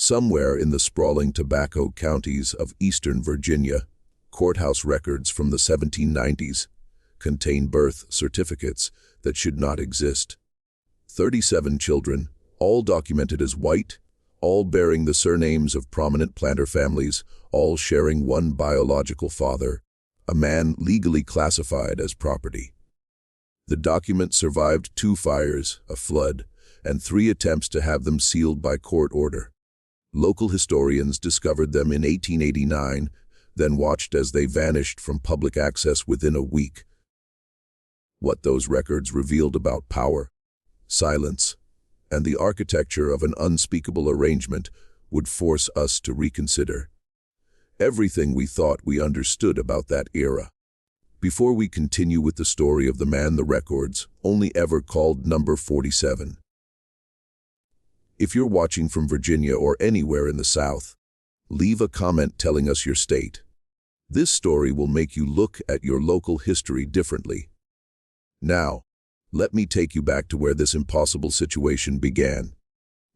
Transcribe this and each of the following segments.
Somewhere in the sprawling tobacco counties of eastern Virginia, courthouse records from the 1790s contain birth certificates that should not exist. 37 children, all documented as white, all bearing the surnames of prominent planter families, all sharing one biological father, a man legally classified as property. The documents survived 2 fires, a flood, and 3 attempts to have them sealed by court order. Local historians discovered them in 1889, then watched as they vanished from public access within a week. What those records revealed about power, silence, and the architecture of an unspeakable arrangement would force us to reconsider everything we thought we understood about that era. Before we continue with the story of the man the records only ever called number 47. If you're watching from Virginia or anywhere in the South, leave a comment telling us your state. This story will make you look at your local history differently. Now, let me take you back to where this impossible situation began.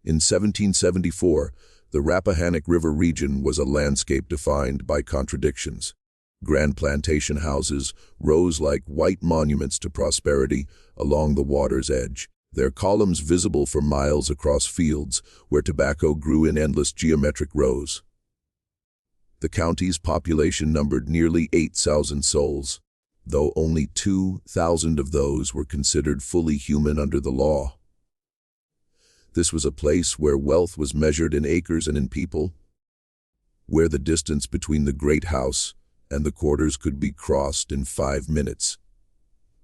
In 1774, the Rappahannock River region was a landscape defined by contradictions. Grand plantation houses rose like white monuments to prosperity along the water's edge, their columns visible for miles across fields where tobacco grew in endless geometric rows. The county's population numbered nearly 8,000 souls, though only 2,000 of those were considered fully human under the law. This was a place where wealth was measured in acres and in people, where the distance between the great house and the quarters could be crossed in 5 minutes,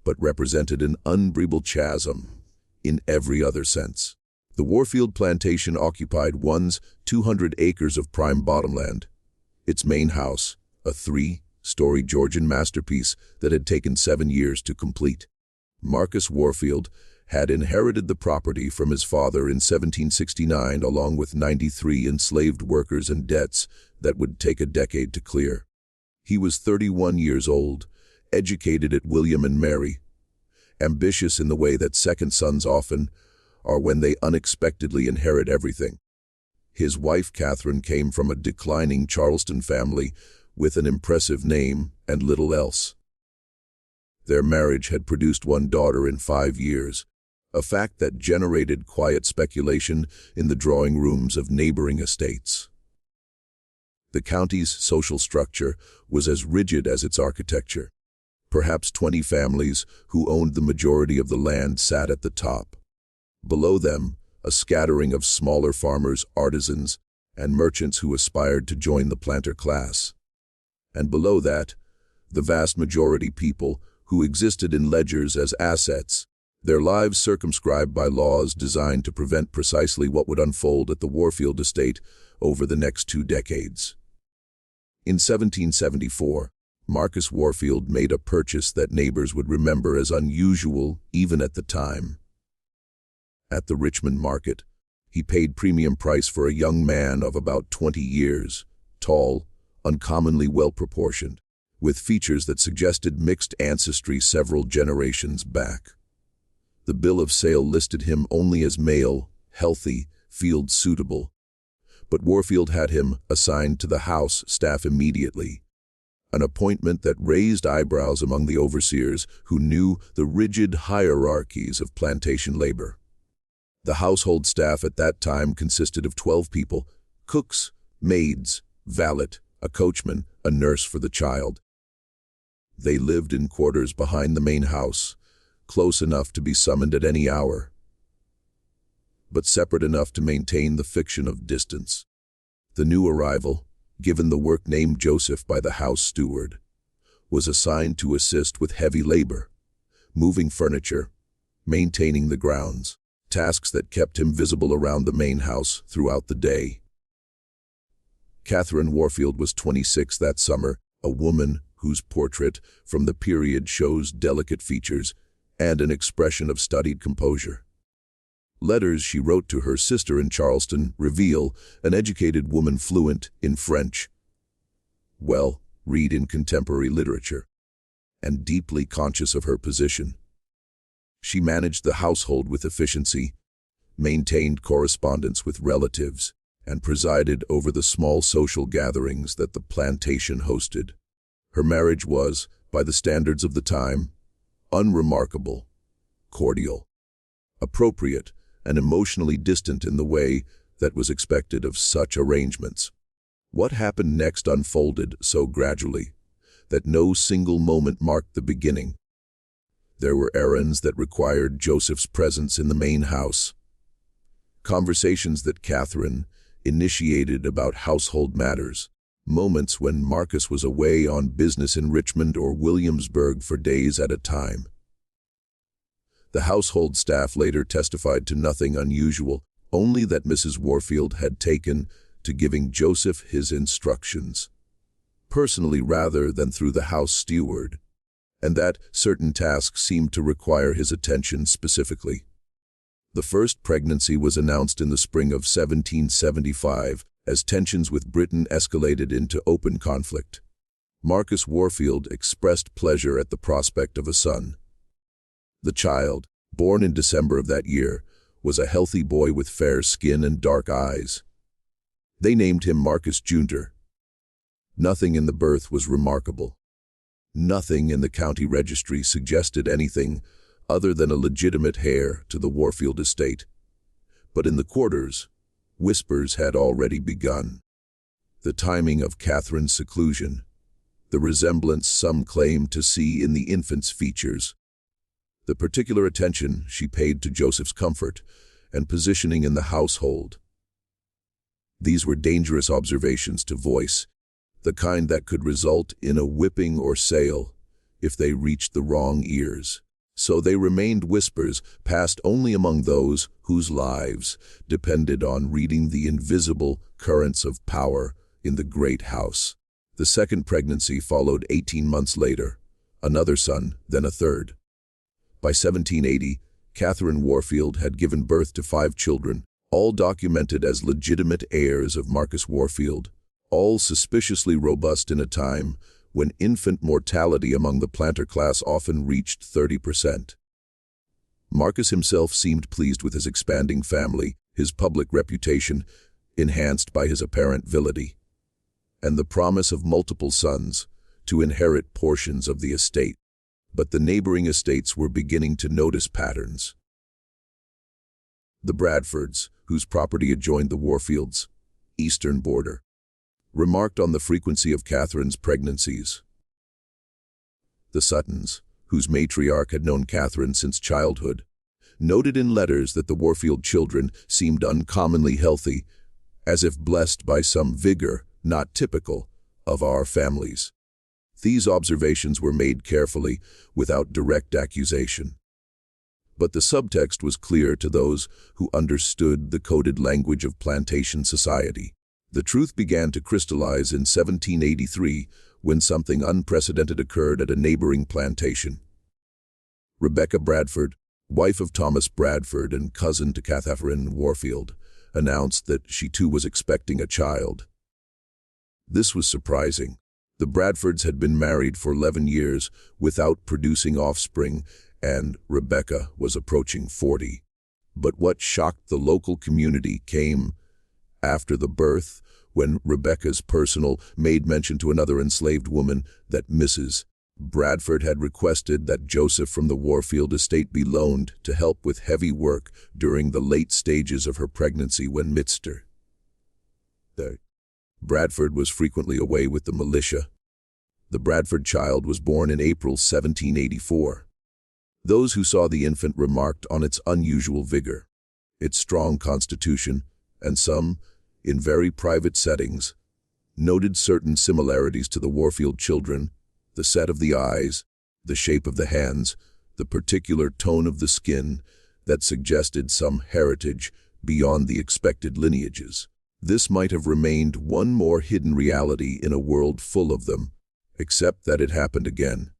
but represented an unbreachable chasm in every other sense. The Warfield plantation occupied 200 acres of prime bottomland. Its main house, a 3-story Georgian masterpiece that had taken 7 years to complete. Marcus Warfield had inherited the property from his father in 1769 along with 93 enslaved workers and debts that would take a decade to clear. He was 31 years old, educated at William and Mary, ambitious in the way that second sons often are when they unexpectedly inherit everything. His wife Catherine came from a declining Charleston family with an impressive name and little else. Their marriage had produced 1 daughter in 5 years, a fact that generated quiet speculation in the drawing rooms of neighboring estates. The county's social structure was as rigid as its architecture. Perhaps 20 families who owned the majority of the land sat at the top. Below them, a scattering of smaller farmers, artisans, and merchants who aspired to join the planter class. And below that, the vast majority people who existed in ledgers as assets, their lives circumscribed by laws designed to prevent precisely what would unfold at the Warfield estate over the next 2 decades. In 1774, Marcus Warfield made a purchase that neighbors would remember as unusual even at the time. At the Richmond market, he paid premium price for a young man of about 20 years, tall, uncommonly well-proportioned, with features that suggested mixed ancestry several generations back. The bill of sale listed him only as male, healthy, field-suitable, but Warfield had him assigned to the house staff immediately, an appointment that raised eyebrows among the overseers who knew the rigid hierarchies of plantation labor. The household staff at that time consisted of 12 people: cooks, maids, valet, a coachman, a nurse for the child. They lived in quarters behind the main house, close enough to be summoned at any hour, but separate enough to maintain the fiction of distance. The new arrival, given the work named Joseph by the house steward, was assigned to assist with heavy labor, moving furniture, maintaining the grounds, tasks that kept him visible around the main house throughout the day. Catherine Warfield was 26 that summer, a woman whose portrait from the period shows delicate features and an expression of studied composure. Letters she wrote to her sister in Charleston reveal an educated woman fluent in French, read in contemporary literature, and deeply conscious of her position. She managed the household with efficiency, maintained correspondence with relatives, and presided over the small social gatherings that the plantation hosted. Her marriage was, by the standards of the time, unremarkable, cordial, appropriate, and emotionally distant in the way that was expected of such arrangements. What happened next unfolded so gradually that no single moment marked the beginning. There were errands that required Joseph's presence in the main house, conversations that Catherine initiated about household matters, moments when Marcus was away on business in Richmond or Williamsburg for days at a time. The household staff later testified to nothing unusual, only that Mrs. Warfield had taken to giving Joseph his instructions, personally rather than through the house steward, and that certain tasks seemed to require his attention specifically. The first pregnancy was announced in the spring of 1775 as tensions with Britain escalated into open conflict. Marcus Warfield expressed pleasure at the prospect of a son. The child, born in December of that year, was a healthy boy with fair skin and dark eyes. They named him Marcus Jr. Nothing in the birth was remarkable. Nothing in the county registry suggested anything other than a legitimate heir to the Warfield estate. But in the quarters, whispers had already begun. The timing of Catherine's seclusion, the resemblance some claimed to see in the infant's features, the particular attention she paid to Joseph's comfort and positioning in the household. These were dangerous observations to voice, the kind that could result in a whipping or sale if they reached the wrong ears. So they remained whispers, passed only among those whose lives depended on reading the invisible currents of power in the great house. The second pregnancy followed 18 months later, another son, then a third. By 1780, Catherine Warfield had given birth to 5 children, all documented as legitimate heirs of Marcus Warfield, all suspiciously robust in a time when infant mortality among the planter class often reached 30%. Marcus himself seemed pleased with his expanding family, his public reputation, enhanced by his apparent virility, and the promise of multiple sons to inherit portions of the estate. But the neighboring estates were beginning to notice patterns. The Bradfords, whose property adjoined the Warfields' eastern border, remarked on the frequency of Catherine's pregnancies. The Suttons, whose matriarch had known Catherine since childhood, noted in letters that the Warfield children seemed uncommonly healthy, as if blessed by some vigor not typical of our families. These observations were made carefully, without direct accusation. But the subtext was clear to those who understood the coded language of plantation society. The truth began to crystallize in 1783 when something unprecedented occurred at a neighboring plantation. Rebecca Bradford, wife of Thomas Bradford and cousin to Catherine Warfield, announced that she too was expecting a child. This was surprising. The Bradfords had been married for 11 years without producing offspring, and Rebecca was approaching 40. But what shocked the local community came after the birth, when Rebecca's personal maid mentioned to another enslaved woman that Mrs. Bradford had requested that Joseph from the Warfield estate be loaned to help with heavy work during the late stages of her pregnancy when Mr. Bradford was frequently away with the militia. The Bradford child was born in April 1784. Those who saw the infant remarked on its unusual vigor, its strong constitution, and some, in very private settings, noted certain similarities to the Warfield children, the set of the eyes, the shape of the hands, the particular tone of the skin that suggested some heritage beyond the expected lineages. This might have remained one more hidden reality in a world full of them, except that it happened again.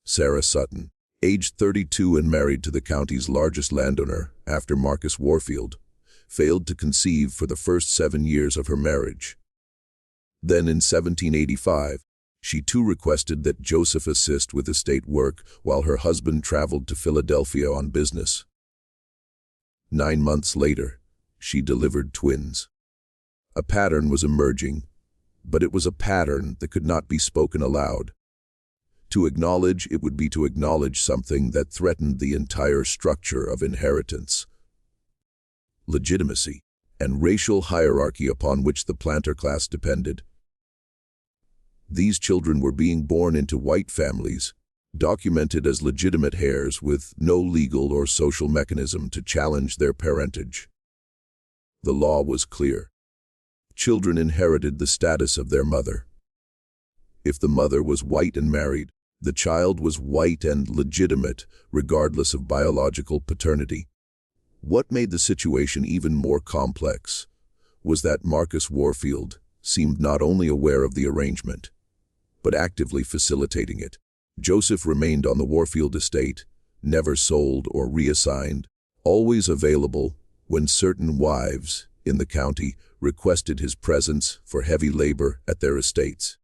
Sarah Sutton, aged 32 and married to the county's largest landowner after Marcus Warfield, failed to conceive for the first 7 years of her marriage. Then in 1785, she too requested that Joseph assist with estate work while her husband traveled to Philadelphia on business. 9 months later, she delivered twins. A pattern was emerging, but it was a pattern that could not be spoken aloud. To acknowledge it would be to acknowledge something that threatened the entire structure of inheritance, legitimacy, and racial hierarchy upon which the planter class depended. These children were being born into white families, documented as legitimate heirs with no legal or social mechanism to challenge their parentage. The law was clear. Children inherited the status of their mother. If the mother was white and married, the child was white and legitimate, regardless of biological paternity. What made the situation even more complex was that Marcus Warfield seemed not only aware of the arrangement, but actively facilitating it. Joseph remained on the Warfield estate, never sold or reassigned, always available when certain wives in the county requested his presence for heavy labor at their estates.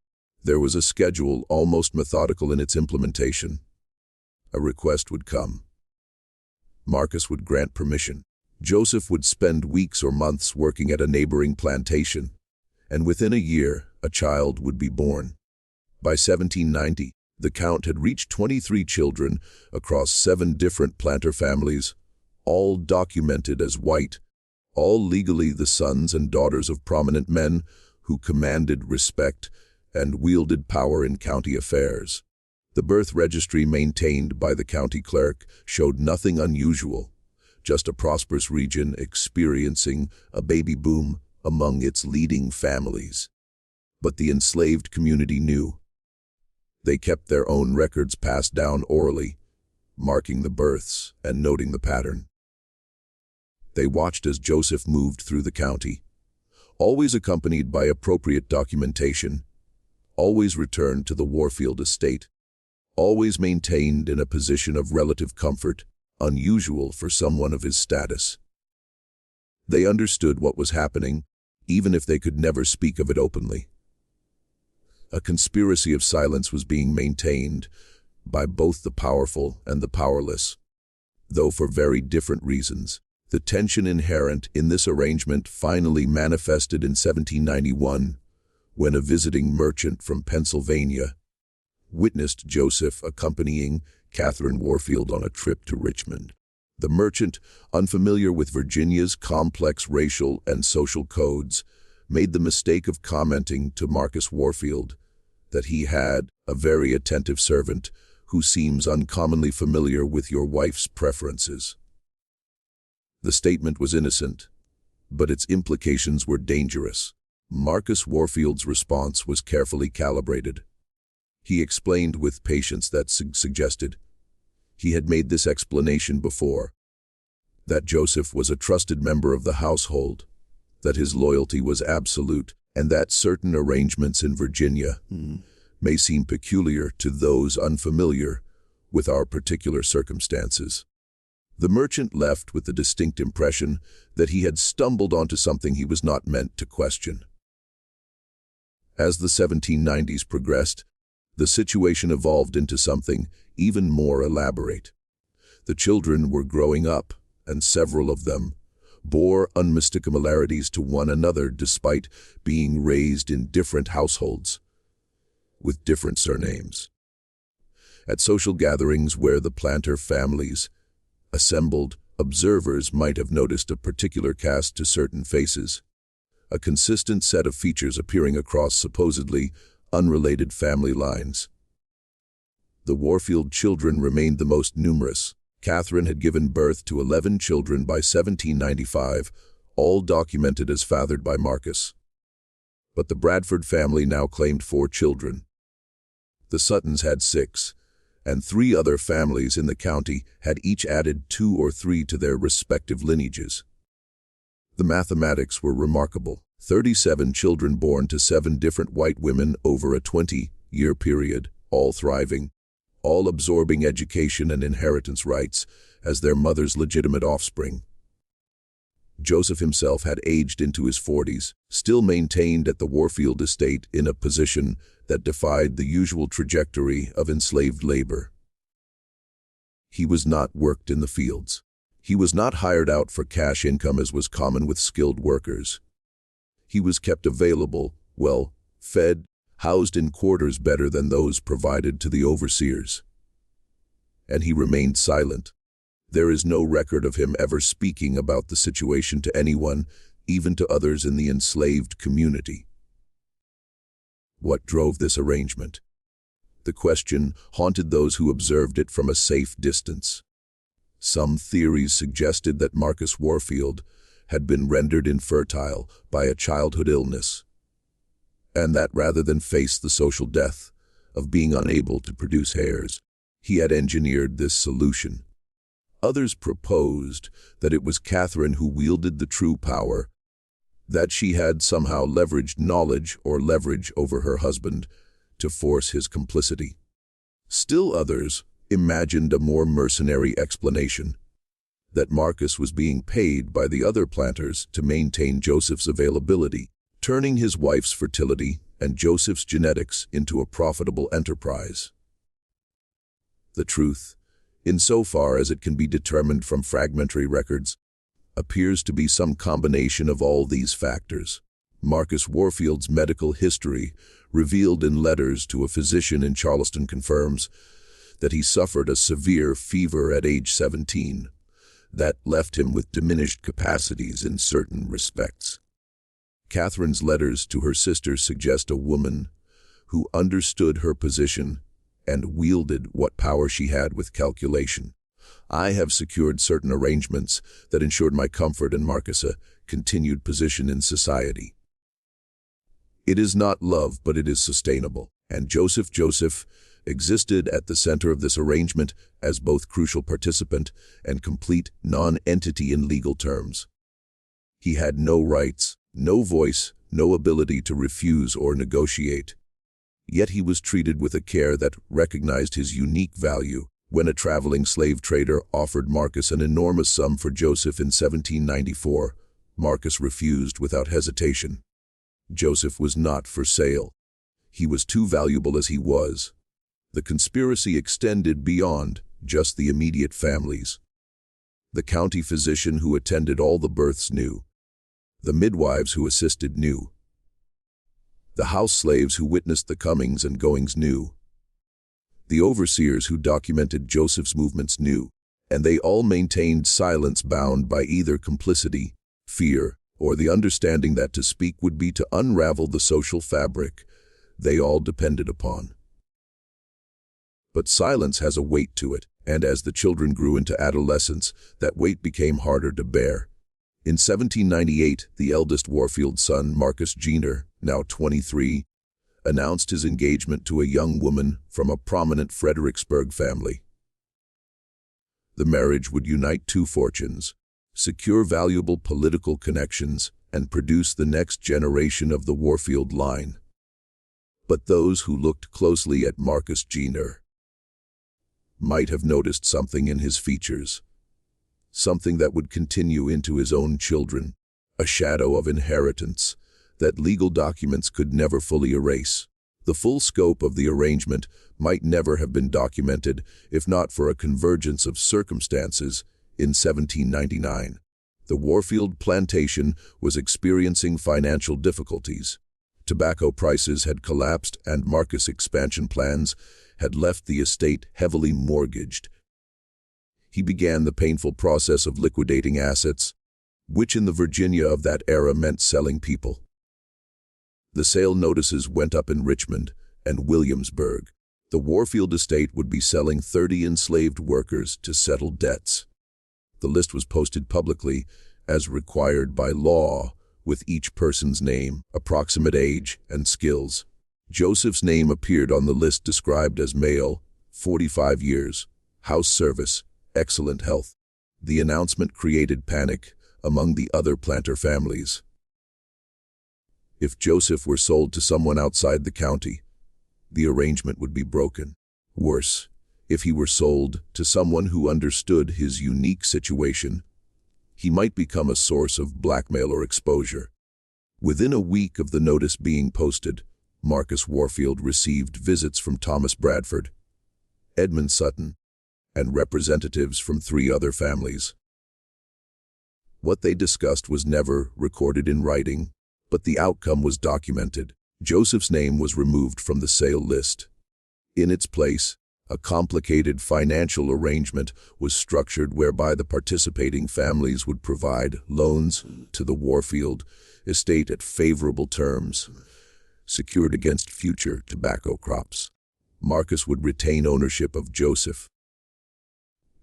There was a schedule almost methodical in its implementation. A request would come. Marcus would grant permission. Joseph would spend weeks or months working at a neighboring plantation, and within a year, a child would be born. By 1790, the count had reached 23 children across 7 different planter families, all documented as white, all legally the sons and daughters of prominent men who commanded respect and wielded power in county affairs. The birth registry maintained by the county clerk showed nothing unusual, just a prosperous region experiencing a baby boom among its leading families. But the enslaved community knew. They kept their own records passed down orally, marking the births and noting the pattern. They watched as Joseph moved through the county, always accompanied by appropriate documentation, always returned to the Warfield estate, always maintained in a position of relative comfort, unusual for someone of his status. They understood what was happening, even if they could never speak of it openly. A conspiracy of silence was being maintained by both the powerful and the powerless, though for very different reasons. The tension inherent in this arrangement finally manifested in 1791, when a visiting merchant from Pennsylvania witnessed Joseph accompanying Catherine Warfield on a trip to Richmond. The merchant, unfamiliar with Virginia's complex racial and social codes, made the mistake of commenting to Marcus Warfield that he had a very attentive servant who seems uncommonly familiar with your wife's preferences. The statement was innocent, but its implications were dangerous. Marcus Warfield's response was carefully calibrated. He explained with patience that suggested he had made this explanation before, that Joseph was a trusted member of the household, that his loyalty was absolute, and that certain arrangements in Virginia may seem peculiar to those unfamiliar with our particular circumstances. The merchant left with the distinct impression that he had stumbled onto something he was not meant to question. As the 1790s progressed, the situation evolved into something even more elaborate. The children were growing up, and several of them bore unmistakable similarities to one another despite being raised in different households, with different surnames. At social gatherings where the planter families assembled, observers might have noticed a particular cast to certain faces, a consistent set of features appearing across supposedly unrelated family lines. The Warfield children remained the most numerous. Catherine had given birth to 11 children by 1795, all documented as fathered by Marcus. But the Bradford family now claimed 4 children. The Suttons had 6, and 3 other families in the county had each added 2 or 3 to their respective lineages. The mathematics were remarkable. 37 children born to 7 different white women over a 20-year period, all thriving, all absorbing education and inheritance rights as their mother's legitimate offspring. Joseph himself had aged into his 40s, still maintained at the Warfield estate in a position that defied the usual trajectory of enslaved labor. He was not worked in the fields. He was not hired out for cash income as was common with skilled workers. He was kept available, well, fed, housed in quarters better than those provided to the overseers. And he remained silent. There is no record of him ever speaking about the situation to anyone, even to others in the enslaved community. What drove this arrangement? The question haunted those who observed it from a safe distance. Some theories suggested that Marcus Warfield had been rendered infertile by a childhood illness, and that rather than face the social death of being unable to produce heirs, he had engineered this solution. Others proposed that it was Catherine who wielded the true power, that she had somehow leveraged knowledge or leverage over her husband to force his complicity. Still others imagined a more mercenary explanation, that Marcus was being paid by the other planters to maintain Joseph's availability, turning his wife's fertility and Joseph's genetics into a profitable enterprise. The truth, insofar as it can be determined from fragmentary records, appears to be some combination of all these factors. Marcus Warfield's medical history, revealed in letters to a physician in Charleston, confirms that he suffered a severe fever at age 17 that left him with diminished capacities in certain respects. Catherine's letters to her sister suggest a woman who understood her position and wielded what power she had with calculation. I have secured certain arrangements that ensured my comfort and Marcus' continued position in society. It is not love, but it is sustainable, and Joseph existed at the center of this arrangement as both crucial participant and complete non-entity in legal terms. He had no rights, no voice, no ability to refuse or negotiate. Yet he was treated with a care that recognized his unique value. When a traveling slave trader offered Marcus an enormous sum for Joseph in 1794, Marcus refused without hesitation. Joseph was not for sale. He was too valuable as he was. The conspiracy extended beyond just the immediate families. The county physician who attended all the births knew. The midwives who assisted knew. The house slaves who witnessed the comings and goings knew. The overseers who documented Joseph's movements knew, and they all maintained silence, bound by either complicity, fear, or the understanding that to speak would be to unravel the social fabric they all depended upon. But silence has a weight to it, and as the children grew into adolescence, that weight became harder to bear. In 1798, the eldest Warfield son, Marcus Jenner, now 23, announced his engagement to a young woman from a prominent Fredericksburg family. The marriage would unite two fortunes, secure valuable political connections, and produce the next generation of the Warfield line. But those who looked closely at Marcus Jenner might have noticed something in his features, something that would continue into his own children, a shadow of inheritance that legal documents could never fully erase. The full scope of the arrangement might never have been documented if not for a convergence of circumstances. In 1799, the Warfield plantation was experiencing financial difficulties. Tobacco prices had collapsed and Marcus' expansion plans had left the estate heavily mortgaged. He began the painful process of liquidating assets, which in the Virginia of that era meant selling people. The sale notices went up in Richmond and Williamsburg. The Warfield estate would be selling 30 enslaved workers to settle debts. The list was posted publicly, as required by law, with each person's name, approximate age, and skills. Joseph's name appeared on the list, described as male, 45 years, house service, excellent health. The announcement created panic among the other planter families. If Joseph were sold to someone outside the county, the arrangement would be broken. Worse, if he were sold to someone who understood his unique situation, he might become a source of blackmail or exposure. Within a week of the notice being posted, Marcus Warfield received visits from Thomas Bradford, Edmund Sutton, and representatives from 3 other families. What they discussed was never recorded in writing But the outcome was documented. Joseph's name was removed from the sale list. In its place, a complicated financial arrangement was structured whereby the participating families would provide loans to the Warfield estate at favorable terms, secured against future tobacco crops. Marcus would retain ownership of Joseph.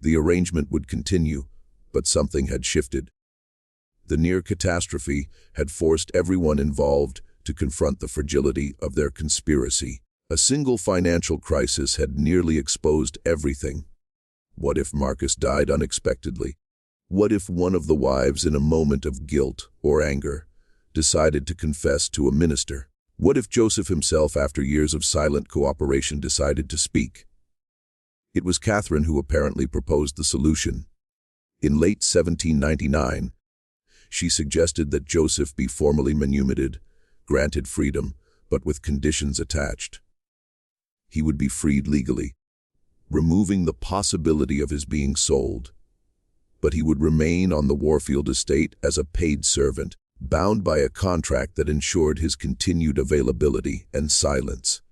The arrangement would continue, but something had shifted. The near catastrophe had forced everyone involved to confront the fragility of their conspiracy. A single financial crisis had nearly exposed everything. What if Marcus died unexpectedly? What if one of the wives, in a moment of guilt or anger, decided to confess to a minister? What if Joseph himself, after years of silent cooperation, decided to speak? It was Catherine who apparently proposed the solution. In late 1799, she suggested that Joseph be formally manumitted, granted freedom, but with conditions attached. He would be freed legally, removing the possibility of his being sold. But he would remain on the Warfield estate as a paid servant, bound by a contract that ensured his continued availability and silence.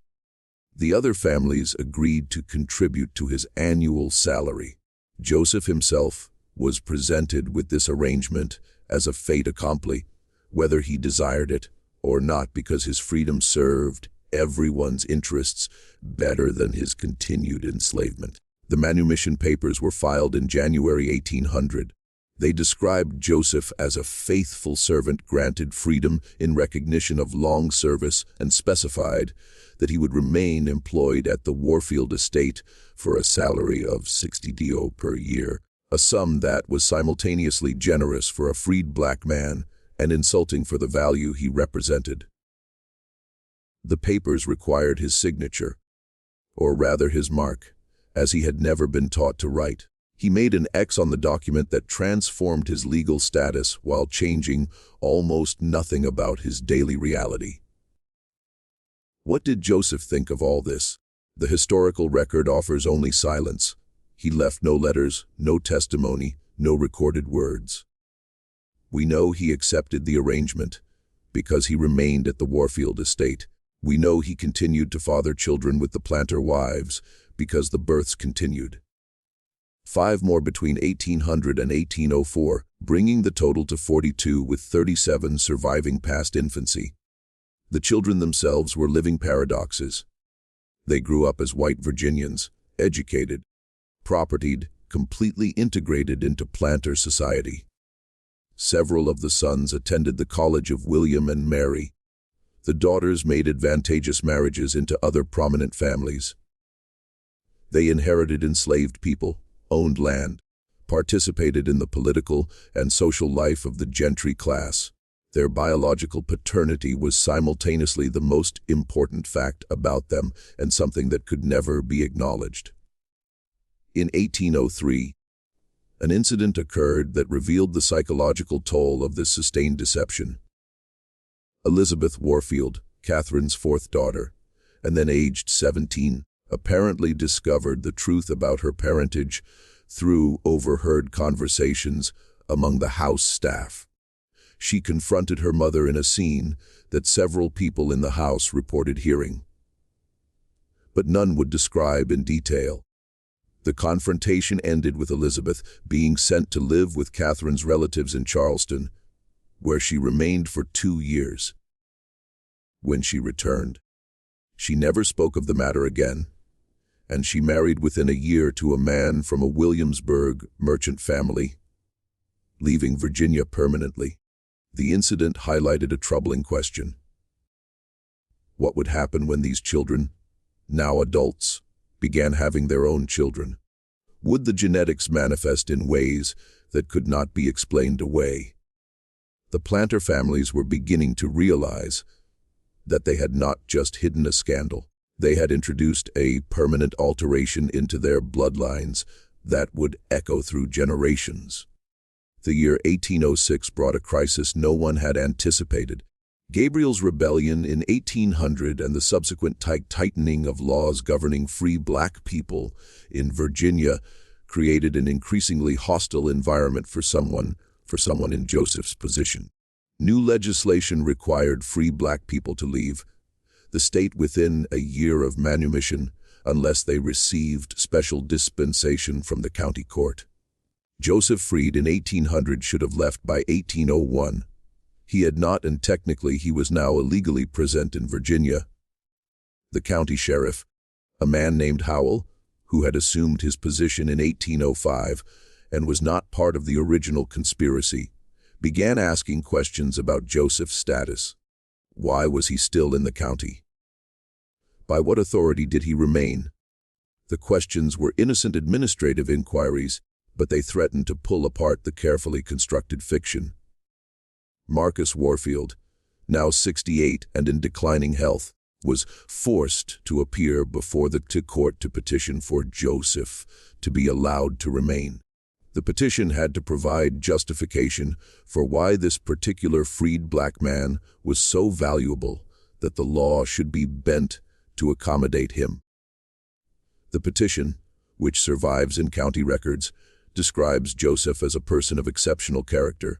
The other families agreed to contribute to his annual salary. Joseph himself was presented with this arrangement as a fait accompli, whether he desired it or not, because his freedom served everyone's interests better than his continued enslavement. The manumission papers were filed in January 1800. They described Joseph as a faithful servant granted freedom in recognition of long service, and specified that he would remain employed at the Warfield estate for a salary of 60 do per year, a sum that was simultaneously generous for a freed black man and insulting for the value he represented. The papers required his signature, or rather his mark, as he had never been taught to write. He made an X on the document that transformed his legal status while changing almost nothing about his daily reality. What did Joseph think of all this? The historical record offers only silence. He left no letters, no testimony, no recorded words. We know he accepted the arrangement because he remained at the Warfield estate. We know he continued to father children with the planter wives because the births continued. 5 more between 1800 and 1804, bringing the total to 42, with 37 surviving past infancy. The children themselves were living paradoxes. They grew up as white Virginians, educated, propertied, completely integrated into planter society. Several of the sons attended the College of William and Mary. The daughters made advantageous marriages into other prominent families. They inherited enslaved people, owned land, participated in the political and social life of the gentry class. Their biological paternity was simultaneously the most important fact about them and something that could never be acknowledged. In 1803, an incident occurred that revealed the psychological toll of this sustained deception. Elizabeth Warfield, Catherine's fourth daughter, and then aged 17, apparently discovered the truth about her parentage through overheard conversations among the house staff. She confronted her mother in a scene that several people in the house reported hearing, but none would describe in detail. The confrontation ended with Elizabeth being sent to live with Catherine's relatives in Charleston, where she remained for 2 years. When she returned, she never spoke of the matter again, and she married within a year to a man from a Williamsburg merchant family, leaving Virginia permanently. The incident highlighted a troubling question. What would happen when these children, now adults, began having their own children? Would the genetics manifest in ways that could not be explained away? The planter families were beginning to realize that they had not just hidden a scandal. They had introduced a permanent alteration into their bloodlines that would echo through generations. The year 1806 brought a crisis no one had anticipated. Gabriel's rebellion in 1800 and the subsequent tightening of laws governing free black people in Virginia created an increasingly hostile environment for someone in Joseph's position. New legislation required free black people to leave the state within a year of manumission unless they received special dispensation from the county court. Joseph Freed in 1800 should have left by 1801. He had not, and technically he was now illegally present in Virginia. The county sheriff, a man named Howell, who had assumed his position in 1805 and was not part of the original conspiracy, began asking questions about Joseph's status. Why was he still in the county? By what authority did he remain? The questions were innocent administrative inquiries, but they threatened to pull apart the carefully constructed fiction. Marcus Warfield, now 68 and in declining health, was forced to appear before the court to petition for Joseph to be allowed to remain. The petition had to provide justification for why this particular freed black man was so valuable that the law should be bent to accommodate him. The petition, which survives in county records, describes Joseph as a person of exceptional character,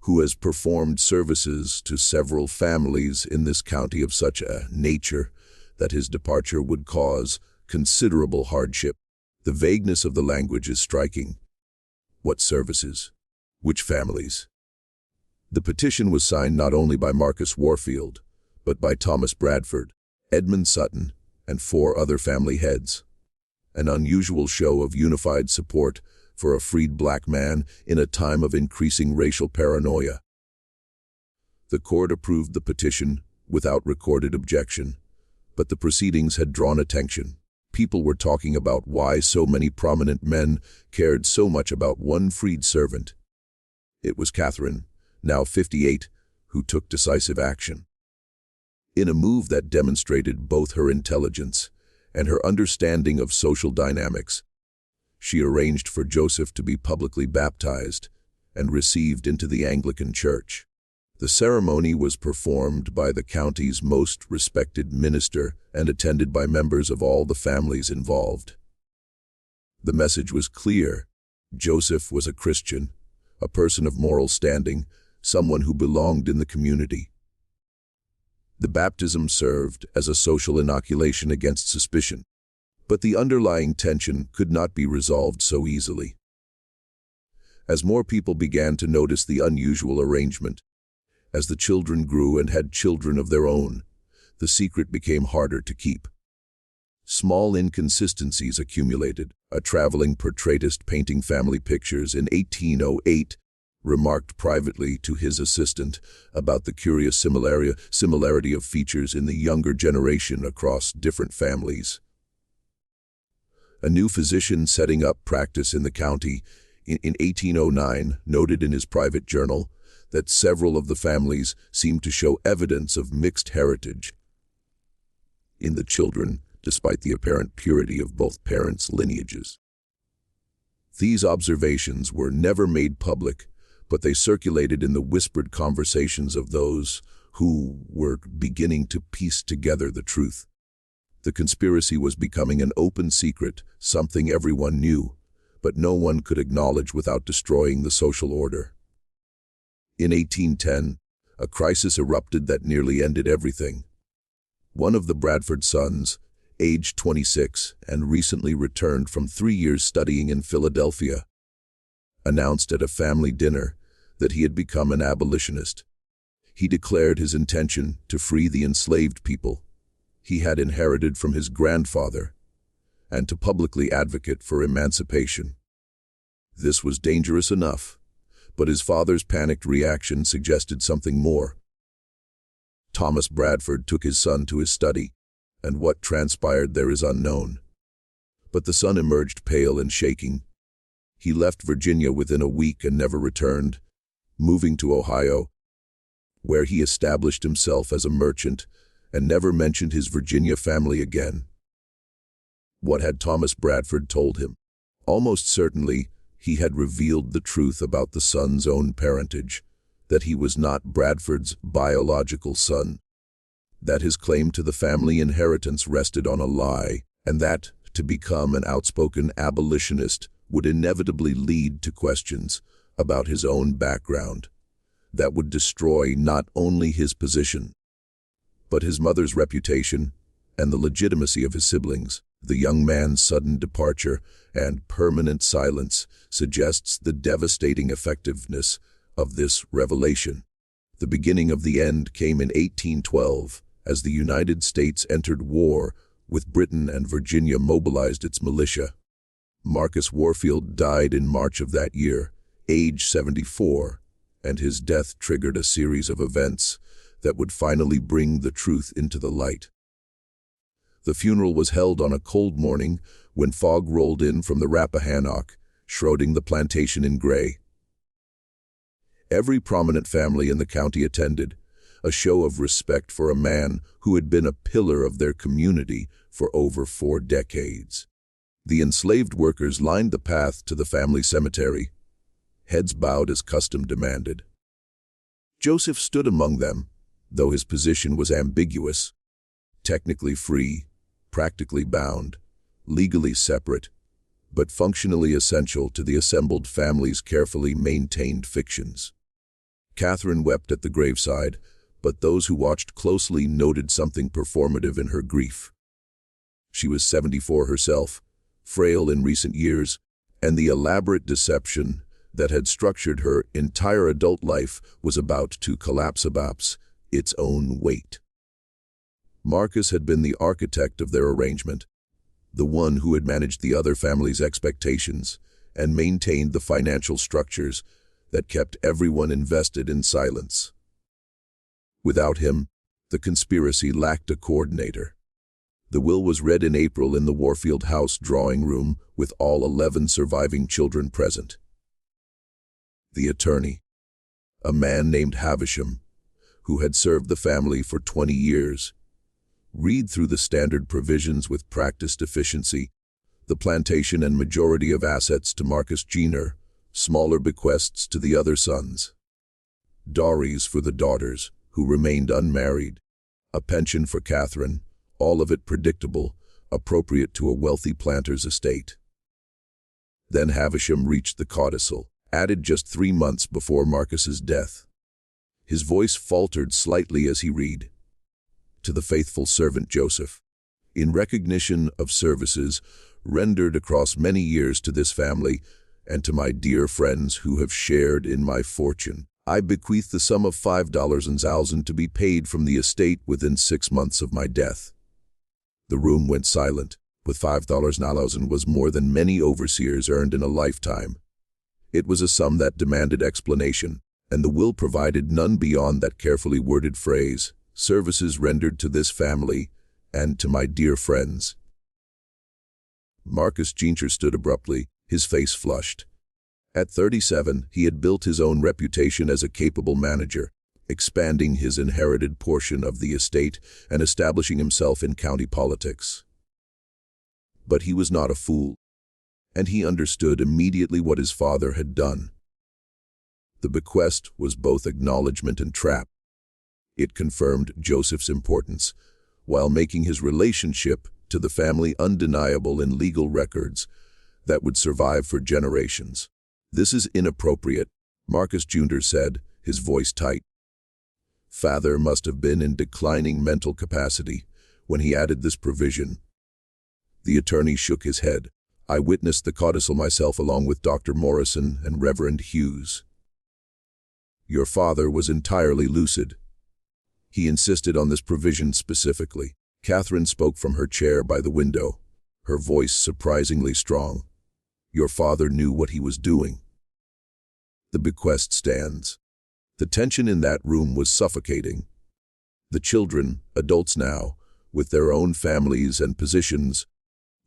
who has performed services to several families in this county of such a nature that his departure would cause considerable hardship. The vagueness of the language is striking. What services? Which families? The petition was signed not only by Marcus Warfield, but by Thomas Bradford, Edmund Sutton, and 4 other family heads. An unusual show of unified support for a freed black man in a time of increasing racial paranoia. The court approved the petition without recorded objection, but the proceedings had drawn attention. People were talking about why so many prominent men cared so much about one freed servant. It was Catherine, now 58, who took decisive action. In a move that demonstrated both her intelligence and her understanding of social dynamics, she arranged for Joseph to be publicly baptized and received into the Anglican Church. The ceremony was performed by the county's most respected minister and attended by members of all the families involved. The message was clear. Joseph was a Christian, a person of moral standing, someone who belonged in the community. The baptism served as a social inoculation against suspicion, but the underlying tension could not be resolved so easily. As more people began to notice the unusual arrangement, as the children grew and had children of their own, the secret became harder to keep. Small inconsistencies accumulated. A traveling portraitist painting family pictures in 1808 remarked privately to his assistant about the curious similarity of features in the younger generation across different families. A new physician setting up practice in the county in 1809 noted in his private journal that several of the families seemed to show evidence of mixed heritage in the children, despite the apparent purity of both parents' lineages. These observations were never made public, but they circulated in the whispered conversations of those who were beginning to piece together the truth. The conspiracy was becoming an open secret, something everyone knew, but no one could acknowledge without destroying the social order. In 1810, a crisis erupted that nearly ended everything. One of the Bradford sons, aged 26 and recently returned from 3 years studying in Philadelphia, announced at a family dinner that he had become an abolitionist. He declared his intention to free the enslaved people he had inherited from his grandfather and to publicly advocate for emancipation. This was dangerous enough, but his father's panicked reaction suggested something more. Thomas Bradford took his son to his study, and what transpired there is unknown. But the son emerged pale and shaking. He left Virginia within a week and never returned, moving to Ohio, where he established himself as a merchant and never mentioned his Virginia family again. What had Thomas Bradford told him? Almost certainly, he had revealed the truth about the son's own parentage, that he was not Bradford's biological son, that his claim to the family inheritance rested on a lie, and that to become an outspoken abolitionist would inevitably lead to questions about his own background. that would destroy not only his position, but his mother's reputation and the legitimacy of his siblings. The young man's sudden departure and permanent silence suggests the devastating effectiveness of this revelation. The beginning of the end came in 1812, as the United States entered war with Britain and Virginia mobilized its militia. Marcus Warfield died in March of that year, age 74, and his death triggered a series of events that would finally bring the truth into the light. The funeral was held on a cold morning when fog rolled in from the Rappahannock, shrouding the plantation in gray. Every prominent family in the county attended, a show of respect for a man who had been a pillar of their community for over 4 decades. The enslaved workers lined the path to the family cemetery, heads bowed as custom demanded. Joseph stood among them, though his position was ambiguous, technically free, practically bound, legally separate, but functionally essential to the assembled family's carefully maintained fictions. Catherine wept at the graveside, but those who watched closely noted something performative in her grief. She was 74 herself, frail in recent years, and the elaborate deception that had structured her entire adult life was about to collapse about its own weight. Marcus had been the architect of their arrangement, the one who had managed the other family's expectations and maintained the financial structures that kept everyone invested in silence. Without him, the conspiracy lacked a coordinator. The will was read in April in the Warfield house drawing room with all 11 surviving children present. The attorney, a man named Havisham, who had served the family for 20 years, read through the standard provisions with practiced efficiency, the plantation and majority of assets to Marcus Jenner, smaller bequests to the other sons, dowries for the daughters, who remained unmarried, a pension for Catherine, all of it predictable, appropriate to a wealthy planter's estate. Then Havisham reached the codicil, added just 3 months before Marcus's death. His voice faltered slightly as he read, "To the faithful servant Joseph, in recognition of services rendered across many years to this family and to my dear friends who have shared in my fortune, I bequeath the sum of $5,000 to be paid from the estate within 6 months of my death." The room went silent. With $5,000 was more than many overseers earned in a lifetime. It was a sum that demanded explanation, and the will provided none beyond that carefully worded phrase, "Services rendered to this family and to my dear friends." Marcus Jenner stood abruptly, his face flushed. At 37, he had built his own reputation as a capable manager, expanding his inherited portion of the estate and establishing himself in county politics. But he was not a fool, and he understood immediately what his father had done. The bequest was both acknowledgement and trap. It confirmed Joseph's importance, while making his relationship to the family undeniable in legal records that would survive for generations. "This is inappropriate," Marcus Jenner said, his voice tight. Father must have been in declining mental capacity when he added this provision. The attorney shook his head. "I witnessed the codicil myself along with Dr. Morrison and Reverend Hughes. Your father was entirely lucid. He insisted on this provision specifically." Catherine spoke from her chair by the window, her voice surprisingly strong. "Your father knew what he was doing." The bequest stands. The tension in that room was suffocating. The children, adults now, with their own families and positions,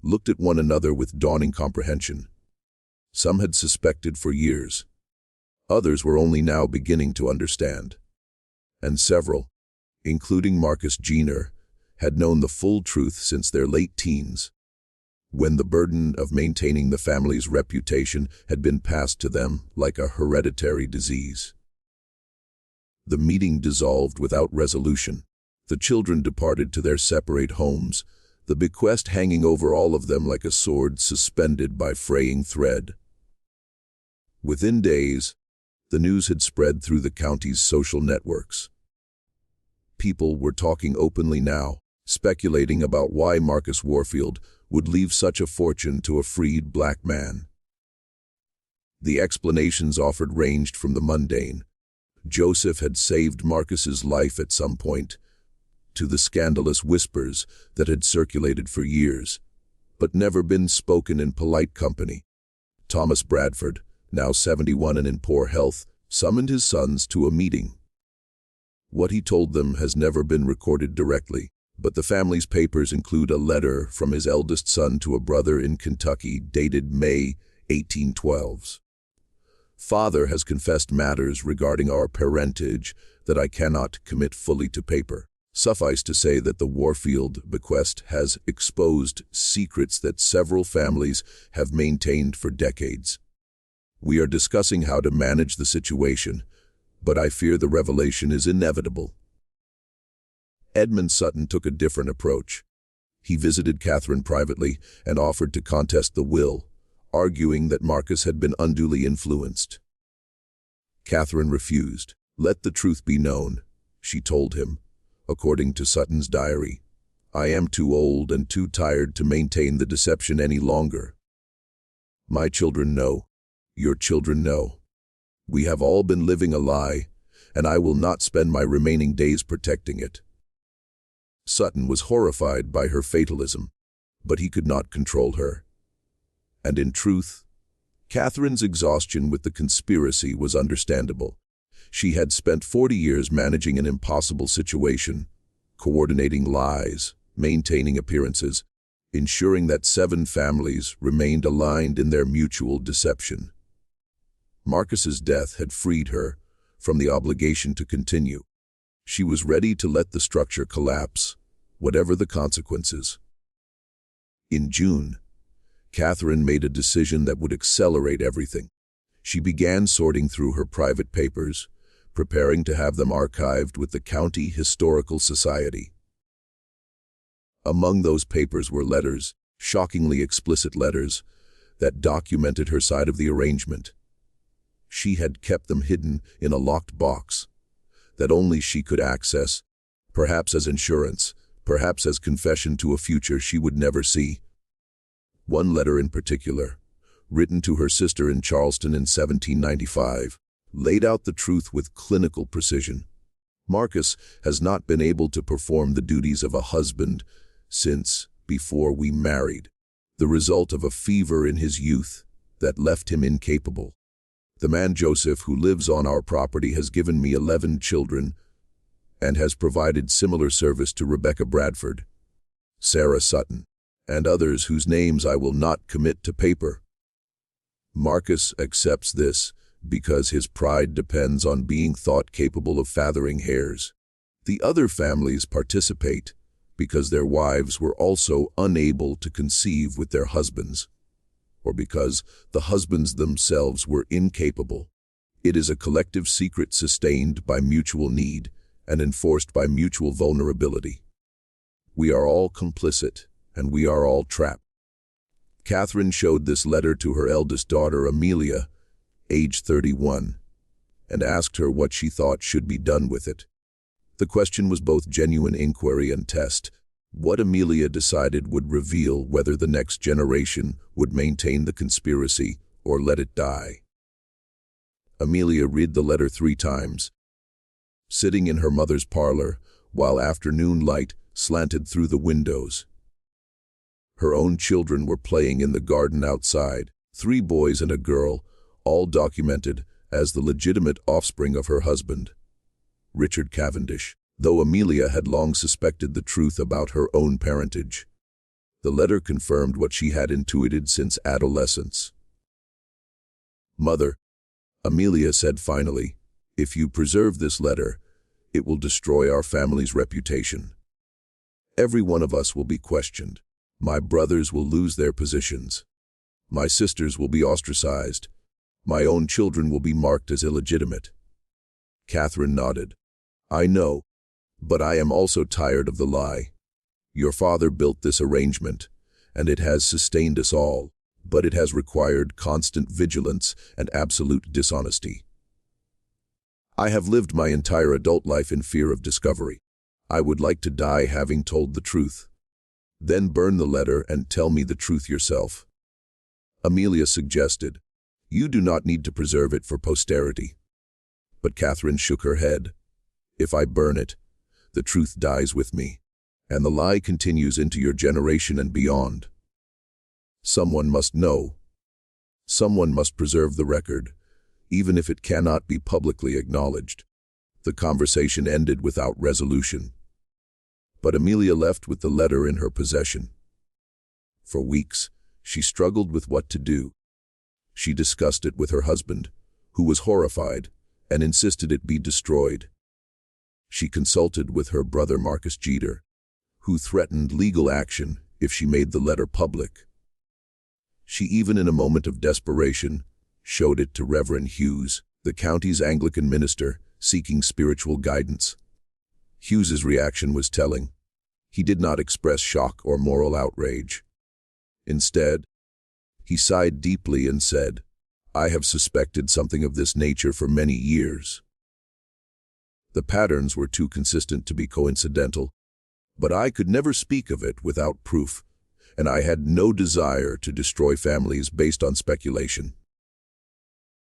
looked at one another with dawning comprehension. Some had suspected for years. Others were only now beginning to understand. And several, including Marcus Jenner, had known the full truth since their late teens, when the burden of maintaining the family's reputation had been passed to them like a hereditary disease. The meeting dissolved without resolution. The children departed to their separate homes, the bequest hanging over all of them like a sword suspended by fraying thread. Within days, The news had spread through the county's social networks. People were talking openly now, speculating about why Marcus Warfield would leave such a fortune to a freed black man. The explanations offered ranged from the mundane, Joseph had saved Marcus's life at some point, to the scandalous whispers that had circulated for years, but never been spoken in polite company. Thomas Bradford, now 71 and in poor health, summoned his sons to a meeting. What he told them has never been recorded directly, but the family's papers include a letter from his eldest son to a brother in Kentucky dated May 1812. Father has confessed matters regarding our parentage that I cannot commit fully to paper. Suffice to say that the Warfield bequest has exposed secrets that several families have maintained for decades. We are discussing how to manage the situation, but I fear the revelation is inevitable. Edmund Sutton took a different approach. He visited Catherine privately and offered to contest the will, arguing that Marcus had been unduly influenced. Catherine refused. "Let the truth be known," she told him. According to Sutton's diary, "I am too old and too tired to maintain the deception any longer. My children know. Your children know. We have all been living a lie, and I will not spend my remaining days protecting it." Sutton was horrified by her fatalism, but he could not control her. And in truth, Catherine's exhaustion with the conspiracy was understandable. She had spent 40 years managing an impossible situation, coordinating lies, maintaining appearances, ensuring that 7 families remained aligned in their mutual deception. Marcus's death had freed her from the obligation to continue. She was ready to let the structure collapse, whatever the consequences. In June, Catherine made a decision that would accelerate everything. She began sorting through her private papers, preparing to have them archived with the County Historical Society. Among those papers were letters, shockingly explicit letters, that documented her side of the arrangement. She had kept them hidden in a locked box that only she could access, perhaps as insurance, perhaps as confession to a future she would never see. One letter in particular, written to her sister in Charleston in 1795, laid out the truth with clinical precision. "Marcus has not been able to perform the duties of a husband since before we married, the result of a fever in his youth that left him incapable. The man Joseph, who lives on our property, has given me 11 children and has provided similar service to Rebecca Bradford, Sarah Sutton, and others whose names I will not commit to paper. Marcus accepts this because his pride depends on being thought capable of fathering heirs. The other families participate because their wives were also unable to conceive with their husbands, or because the husbands themselves were incapable. It is a collective secret sustained by mutual need and enforced by mutual vulnerability. We are all complicit, and we are all trapped." Catherine showed this letter to her eldest daughter, Amelia, age 31, and asked her what she thought should be done with it. The question was both genuine inquiry and test. What Amelia decided would reveal whether the next generation would maintain the conspiracy or let it die. Amelia read the letter 3 times, sitting in her mother's parlor while afternoon light slanted through the windows. Her own children were playing in the garden outside, 3 boys and a girl, all documented as the legitimate offspring of her husband, Richard Cavendish, though Amelia had long suspected the truth about her own parentage. The letter confirmed what she had intuited since adolescence. "Mother," Amelia said finally, "if you preserve this letter, it will destroy our family's reputation. Every one of us will be questioned. My brothers will lose their positions. My sisters will be ostracized. My own children will be marked as illegitimate." Catherine nodded. "I know, but I am also tired of the lie. Your father built this arrangement, and it has sustained us all, but it has required constant vigilance and absolute dishonesty. I have lived my entire adult life in fear of discovery. I would like to die having told the truth. Then burn the letter and tell me the truth yourself. Amelia suggested, You do not need to preserve it for posterity. But Catherine shook her head. If I burn it, the truth dies with me, and the lie continues into your generation and beyond. Someone must know. Someone must preserve the record, even if it cannot be publicly acknowledged. The conversation ended without resolution. But Amelia left with the letter in her possession. For weeks, she struggled with what to do. She discussed it with her husband, who was horrified and insisted it be destroyed. She consulted with her brother Marcus Jeter, who threatened legal action if she made the letter public. She even, in a moment of desperation, showed it to Reverend Hughes, the county's Anglican minister, seeking spiritual guidance. Hughes's reaction was telling. He did not express shock or moral outrage. Instead, he sighed deeply and said, I have suspected something of this nature for many years. The patterns were too consistent to be coincidental, but I could never speak of it without proof, and I had no desire to destroy families based on speculation.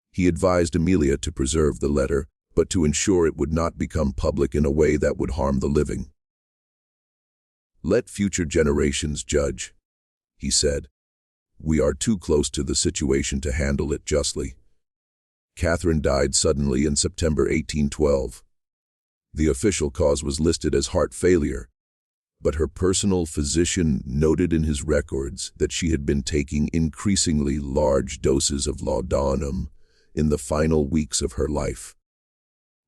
He advised Amelia to preserve the letter, but to ensure it would not become public in a way that would harm the living. Let future generations judge, he said. We are too close to the situation to handle it justly. Catherine died suddenly in September 1812. The official cause was listed as heart failure, but her personal physician noted in his records that she had been taking increasingly large doses of laudanum in the final weeks of her life.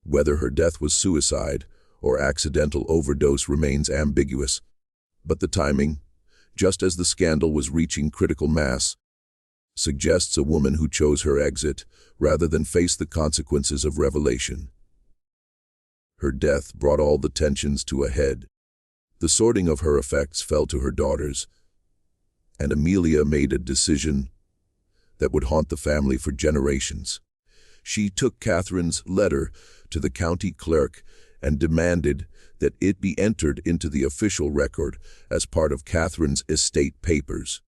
Whether her death was suicide or accidental overdose remains ambiguous, but the timing, just as the scandal was reaching critical mass, suggests a woman who chose her exit rather than face the consequences of revelation. Her death brought all the tensions to a head. The sorting of her effects fell to her daughters, and Amelia made a decision that would haunt the family for generations. She took Catherine's letter to the county clerk and demanded that it be entered into the official record as part of Catherine's estate papers.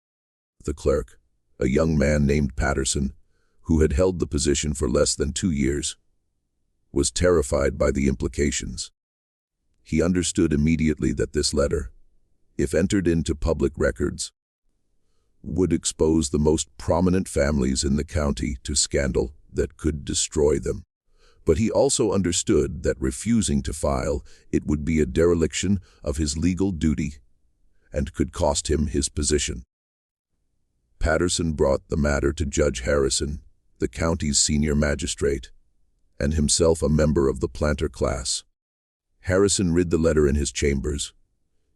The clerk, a young man named Patterson, who had held the position for less than 2 years, was terrified by the implications. He understood immediately that this letter, if entered into public records, would expose the most prominent families in the county to scandal that could destroy them. But he also understood that refusing to file it would be a dereliction of his legal duty and could cost him his position. Patterson brought the matter to Judge Harrison, the county's senior magistrate, and himself a member of the planter class. Harrison read the letter in his chambers,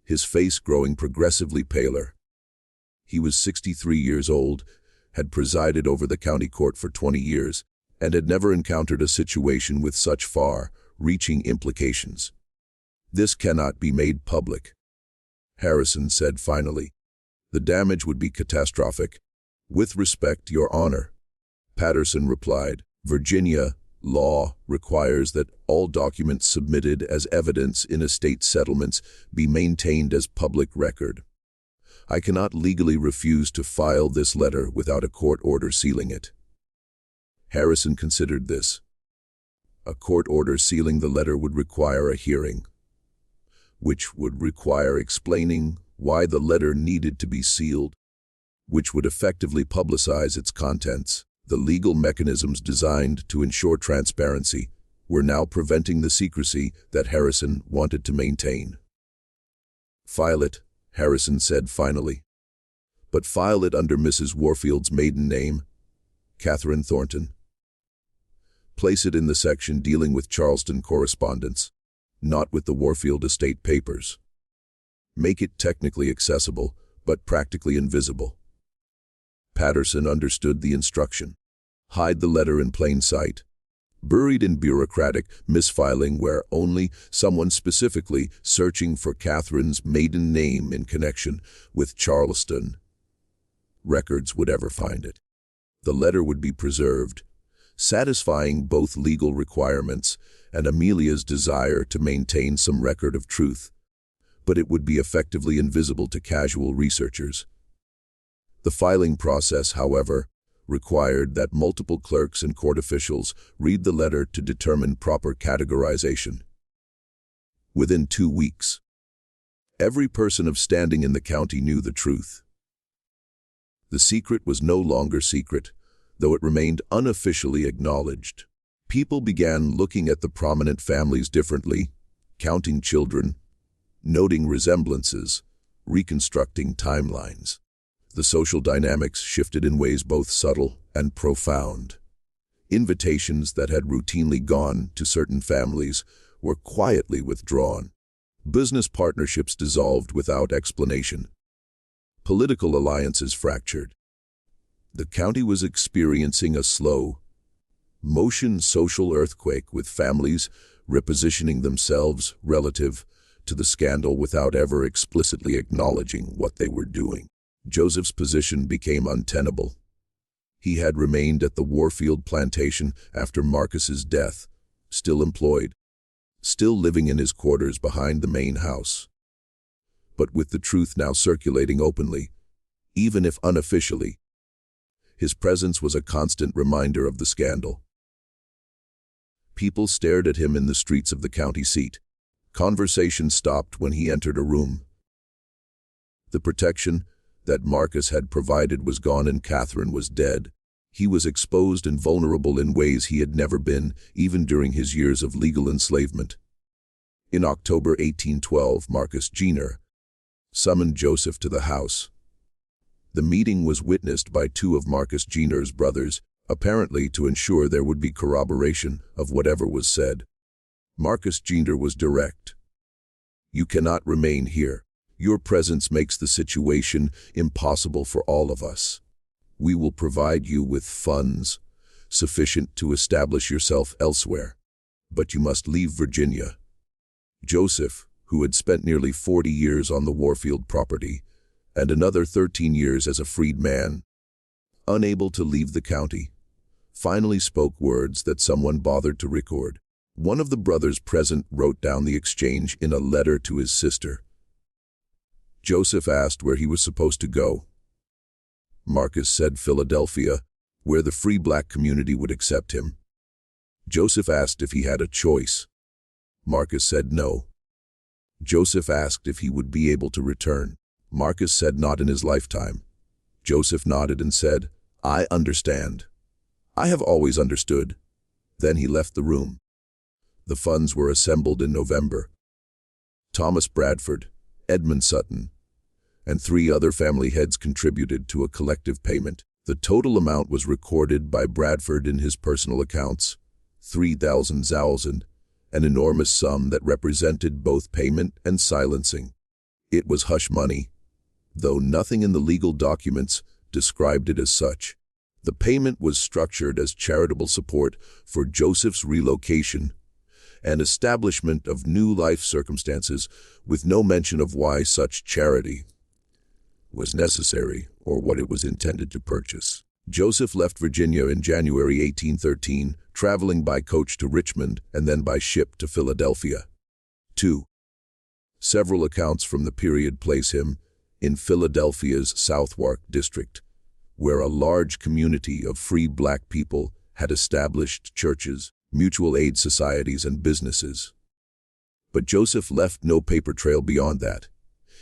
his face growing progressively paler. He was 63 years old, had presided over the county court for 20 years, and had never encountered a situation with such far-reaching implications. This cannot be made public, Harrison said finally. The damage would be catastrophic. With respect, Your Honor, Patterson replied. Virginia law requires that all documents submitted as evidence in estate settlements be maintained as public record. I cannot legally refuse to file this letter without a court order sealing it. Harrison considered this. A court order sealing the letter would require a hearing, which would require explaining why the letter needed to be sealed, which would effectively publicize its contents. The legal mechanisms designed to ensure transparency were now preventing the secrecy that Harrison wanted to maintain. File it, Harrison said finally. But file it under Mrs. Warfield's maiden name, Catherine Thornton. Place it in the section dealing with Charleston correspondence, not with the Warfield estate papers. Make it technically accessible, but practically invisible. Patterson understood the instruction. Hide the letter in plain sight. Buried in bureaucratic misfiling where only someone specifically searching for Catherine's maiden name in connection with Charleston records would ever find it. The letter would be preserved, satisfying both legal requirements and Amelia's desire to maintain some record of truth, but it would be effectively invisible to casual researchers. The filing process, however, required that multiple clerks and court officials read the letter to determine proper categorization. Within 2 weeks, every person of standing in the county knew the truth. The secret was no longer secret, though it remained unofficially acknowledged. People began looking at the prominent families differently, counting children, noting resemblances, reconstructing timelines. The social dynamics shifted in ways both subtle and profound. Invitations that had routinely gone to certain families were quietly withdrawn. Business partnerships dissolved without explanation. Political alliances fractured. The county was experiencing a slow motion social earthquake, with families repositioning themselves relative to the scandal without ever explicitly acknowledging what they were doing. Joseph's position became untenable. He had remained at the Warfield plantation after Marcus's death, still employed, still living in his quarters behind the main house. But with the truth now circulating openly, even if unofficially, his presence was a constant reminder of the scandal. People stared at him in the streets of the county seat. Conversation stopped when he entered a room. The protection that Marcus had provided was gone and Catherine was dead. He was exposed and vulnerable in ways he had never been, even during his years of legal enslavement. In October 1812, Marcus Jenner summoned Joseph to the house. The meeting was witnessed by 2 of Marcus Jenner's brothers, apparently to ensure there would be corroboration of whatever was said. Marcus Jenner was direct. "You cannot remain here. Your presence makes the situation impossible for all of us. We will provide you with funds sufficient to establish yourself elsewhere, but you must leave Virginia." Joseph, who had spent nearly 40 years on the Warfield property and another 13 years as a freed man, unable to leave the county, finally spoke words that someone bothered to record. One of the brothers present wrote down the exchange in a letter to his sister. Joseph asked where he was supposed to go. Marcus said Philadelphia, where the free black community would accept him. Joseph asked if he had a choice. Marcus said no. Joseph asked if he would be able to return. Marcus said not in his lifetime. Joseph nodded and said, "I understand. I have always understood." Then he left the room. The funds were assembled in November. Thomas Bradford, Edmund Sutton, and 3 other family heads contributed to a collective payment. The total amount was recorded by Bradford in his personal accounts, 3,000, an enormous sum that represented both payment and silencing. It was hush money, though nothing in the legal documents described it as such. The payment was structured as charitable support for Joseph's relocation and establishment of new life circumstances, with no mention of why such charity was necessary or what it was intended to purchase. Joseph left Virginia in January 1813, traveling by coach to Richmond and then by ship to Philadelphia. 2. Several accounts from the period place him in Philadelphia's Southwark district, where a large community of free black people had established churches, mutual aid societies, and businesses. But Joseph left no paper trail beyond that.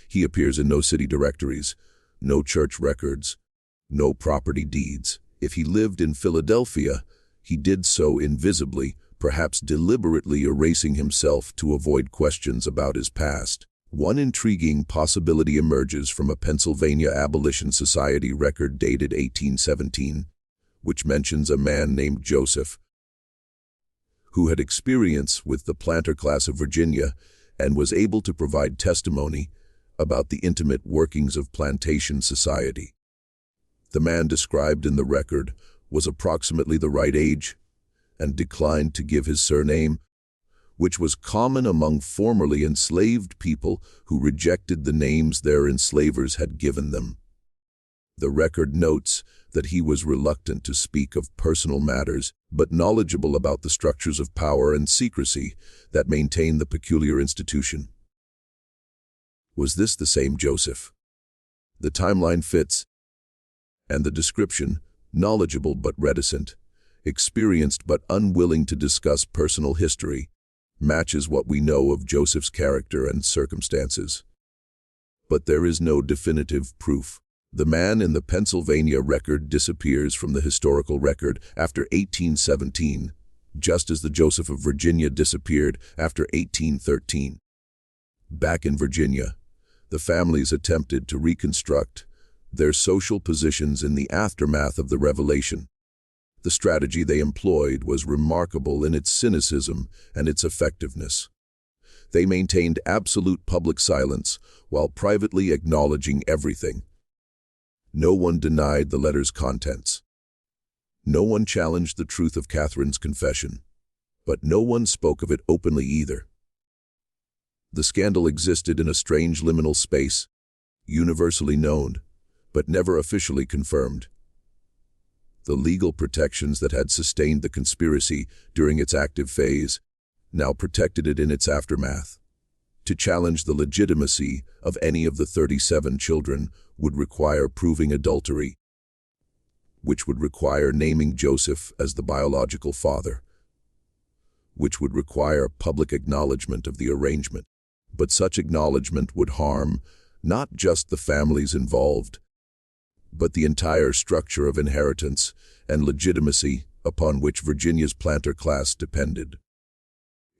He appears in no city directories, no church records, no property deeds. If he lived in Philadelphia, he did so invisibly, perhaps deliberately erasing himself to avoid questions about his past. One intriguing possibility emerges from a Pennsylvania Abolition Society record dated 1817, which mentions a man named Joseph, who had experience with the planter class of Virginia and was able to provide testimony about the intimate workings of plantation society. The man described in the record was approximately the right age and declined to give his surname, which was common among formerly enslaved people who rejected the names their enslavers had given them. The record notes that he was reluctant to speak of personal matters, but knowledgeable about the structures of power and secrecy that maintain the peculiar institution. Was this the same Joseph? The timeline fits, and the description, knowledgeable but reticent, experienced but unwilling to discuss personal history, matches what we know of Joseph's character and circumstances. But there is no definitive proof. The man in the Pennsylvania record disappears from the historical record after 1817, just as the Joseph of Virginia disappeared after 1813. Back in Virginia, the families attempted to reconstruct their social positions in the aftermath of the revelation. The strategy they employed was remarkable in its cynicism and its effectiveness. They maintained absolute public silence while privately acknowledging everything. No one denied the letter's contents. No one challenged the truth of Catherine's confession, but no one spoke of it openly either. The scandal existed in a strange liminal space, universally known, but never officially confirmed. The legal protections that had sustained the conspiracy during its active phase now protected it in its aftermath. To challenge the legitimacy of any of the 37 children would require proving adultery, which would require naming Joseph as the biological father, which would require public acknowledgement of the arrangement. But such acknowledgement would harm not just the families involved, but the entire structure of inheritance and legitimacy upon which Virginia's planter class depended.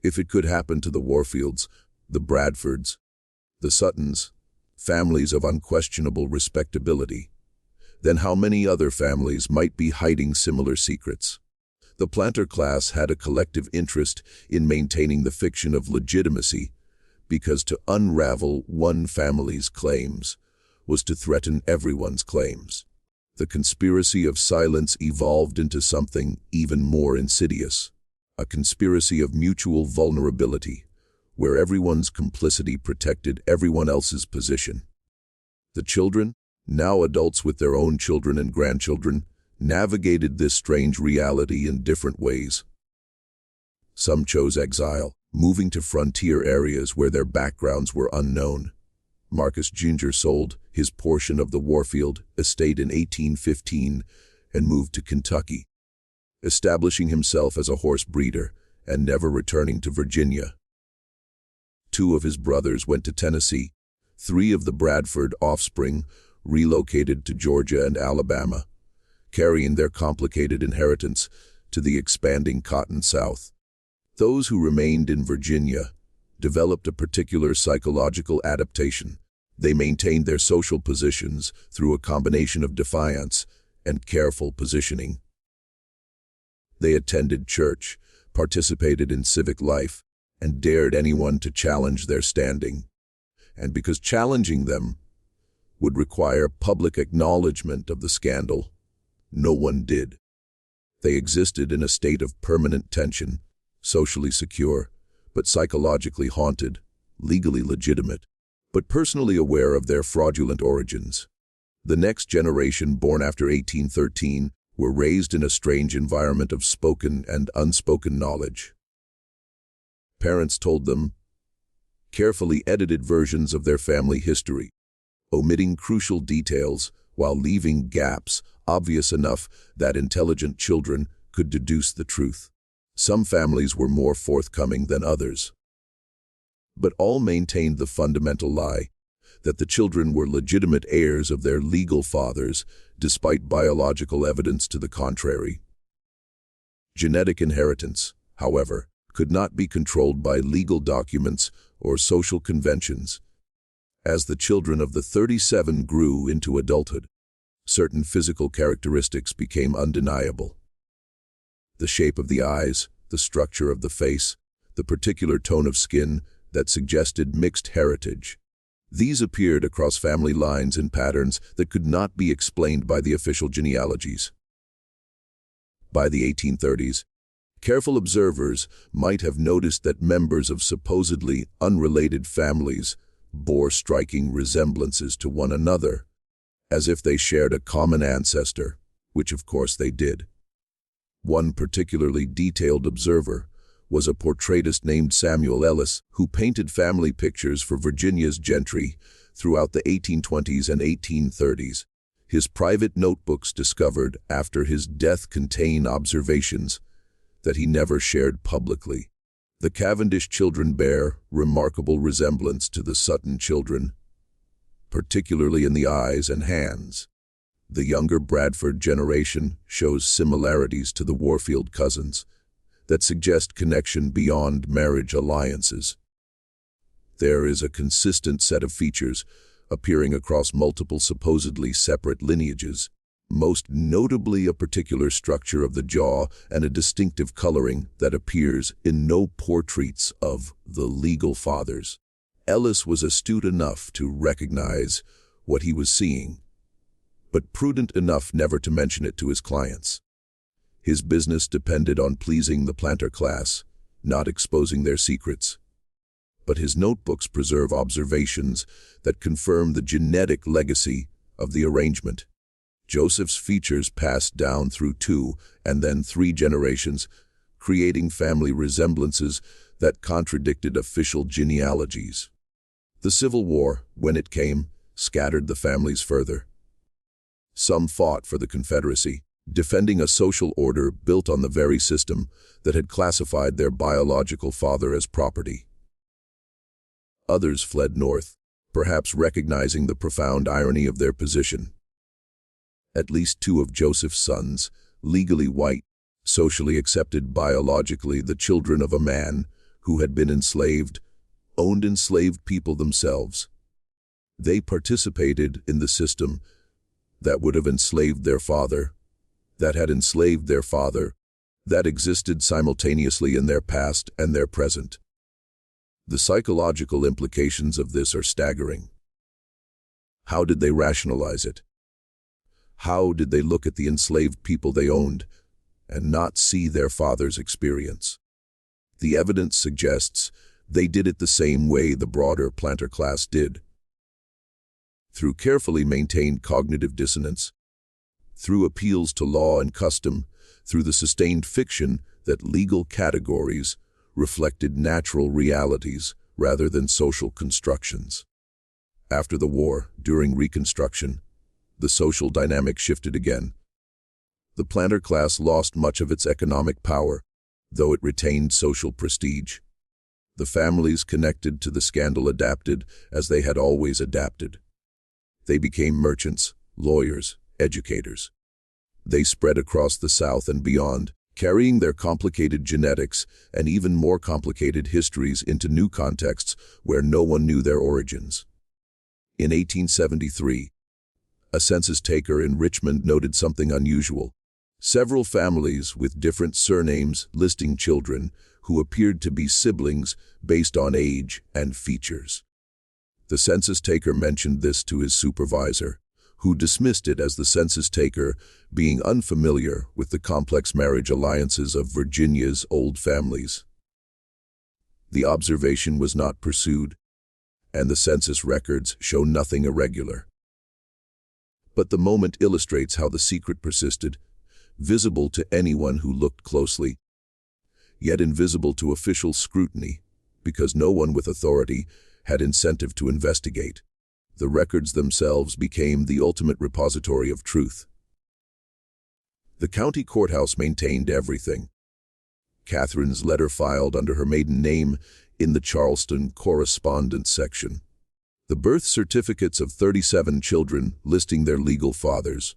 If it could happen to the Warfields, the Bradfords, the Suttons, families of unquestionable respectability, then how many other families might be hiding similar secrets? The planter class had a collective interest in maintaining the fiction of legitimacy, because to unravel one family's claims was to threaten everyone's claims. The conspiracy of silence evolved into something even more insidious, a conspiracy of mutual vulnerability, where everyone's complicity protected everyone else's position. The children, now adults with their own children and grandchildren, navigated this strange reality in different ways. Some chose exile, moving to frontier areas where their backgrounds were unknown. Marcus Jr. sold his portion of the Warfield estate in 1815 and moved to Kentucky, establishing himself as a horse breeder and never returning to Virginia. 2 of his brothers went to Tennessee. 3 of the Bradford offspring relocated to Georgia and Alabama, carrying their complicated inheritance to the expanding Cotton South. Those who remained in Virginia developed a particular psychological adaptation. They maintained their social positions through a combination of defiance and careful positioning. They attended church, participated in civic life, and dared anyone to challenge their standing. And because challenging them would require public acknowledgement of the scandal, no one did. They existed in a state of permanent tension, socially secure, but psychologically haunted, legally legitimate, but personally aware of their fraudulent origins. The next generation, born after 1813, were raised in a strange environment of spoken and unspoken knowledge. Parents told them carefully edited versions of their family history, omitting crucial details while leaving gaps obvious enough that intelligent children could deduce the truth. Some families were more forthcoming than others, but all maintained the fundamental lie that the children were legitimate heirs of their legal fathers, despite biological evidence to the contrary. Genetic inheritance, however, could not be controlled by legal documents or social conventions. As the children of the 37 grew into adulthood, certain physical characteristics became undeniable. The shape of the eyes, the structure of the face, the particular tone of skin that suggested mixed heritage. These appeared across family lines in patterns that could not be explained by the official genealogies. By the 1830s, careful observers might have noticed that members of supposedly unrelated families bore striking resemblances to one another, as if they shared a common ancestor, which of course they did. One particularly detailed observer was a portraitist named Samuel Ellis, who painted family pictures for Virginia's gentry throughout the 1820s and 1830s. His private notebooks discovered after his death contain observations that he never shared publicly. The Cavendish children bear remarkable resemblance to the Sutton children, particularly in the eyes and hands. The younger Bradford generation shows similarities to the Warfield cousins that suggest connection beyond marriage alliances. There is a consistent set of features appearing across multiple supposedly separate lineages, most notably a particular structure of the jaw and a distinctive coloring that appears in no portraits of the legal fathers. Ellis was astute enough to recognize what he was seeing, but prudent enough never to mention it to his clients. His business depended on pleasing the planter class, not exposing their secrets. But his notebooks preserve observations that confirm the genetic legacy of the arrangement. Joseph's features passed down through 2 and then 3 generations, creating family resemblances that contradicted official genealogies. The Civil War, when it came, scattered the families further. Some fought for the Confederacy, defending a social order built on the very system that had classified their biological father as property. Others fled north, perhaps recognizing the profound irony of their position. At least 2 of Joseph's sons, legally white, socially accepted biologically, the children of a man who had been enslaved, owned enslaved people themselves. They participated in the system that would have enslaved their father, that had enslaved their father, that existed simultaneously in their past and their present. The psychological implications of this are staggering. How did they rationalize it? How did they look at the enslaved people they owned and not see their father's experience? The evidence suggests they did it the same way the broader planter class did. Through carefully maintained cognitive dissonance, through appeals to law and custom, through the sustained fiction that legal categories reflected natural realities rather than social constructions. After the war, during Reconstruction, the social dynamic shifted again. The planter class lost much of its economic power, though it retained social prestige. The families connected to the scandal adapted as they had always adapted. They became merchants, lawyers, educators. They spread across the South and beyond, carrying their complicated genetics and even more complicated histories into new contexts where no one knew their origins. In 1873, a census taker in Richmond noted something unusual. Several families with different surnames listing children who appeared to be siblings based on age and features. The census taker mentioned this to his supervisor, who dismissed it as the census taker being unfamiliar with the complex marriage alliances of Virginia's old families. The observation was not pursued, and the census records show nothing irregular. But the moment illustrates how the secret persisted, visible to anyone who looked closely, yet invisible to official scrutiny, because no one with authority had incentive to investigate. The records themselves became the ultimate repository of truth. The county courthouse maintained everything. Catherine's letter filed under her maiden name in the Charleston correspondence section. The birth certificates of 37 children listing their legal fathers.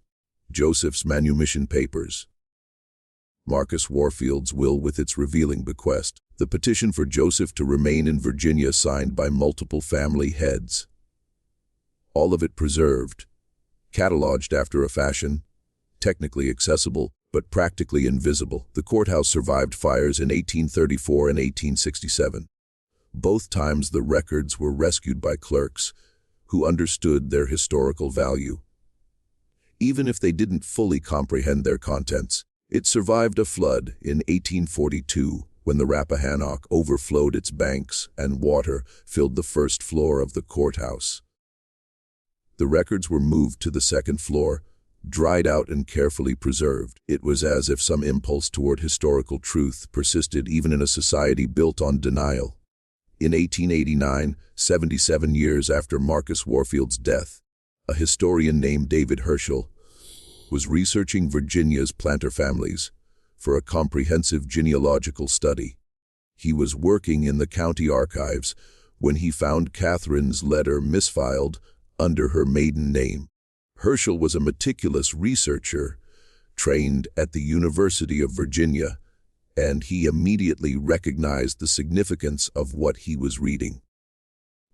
Joseph's manumission papers. Marcus Warfield's will with its revealing bequest. The petition for Joseph to remain in Virginia signed by multiple family heads. All of it preserved, cataloged after a fashion, technically accessible, but practically invisible. The courthouse survived fires in 1834 and 1867. Both times the records were rescued by clerks who understood their historical value. Even if they didn't fully comprehend their contents, it survived a flood in 1842 when the Rappahannock overflowed its banks and water filled the first floor of the courthouse. The records were moved to the second floor, dried out and carefully preserved. It was as if some impulse toward historical truth persisted even in a society built on denial. In 1889, 77 years after Marcus Warfield's death, a historian named David Herschel was researching Virginia's planter families for a comprehensive genealogical study. He was working in the county archives when he found Catherine's letter misfiled under her maiden name. Herschel was a meticulous researcher trained at the University of Virginia, and he immediately recognized the significance of what he was reading.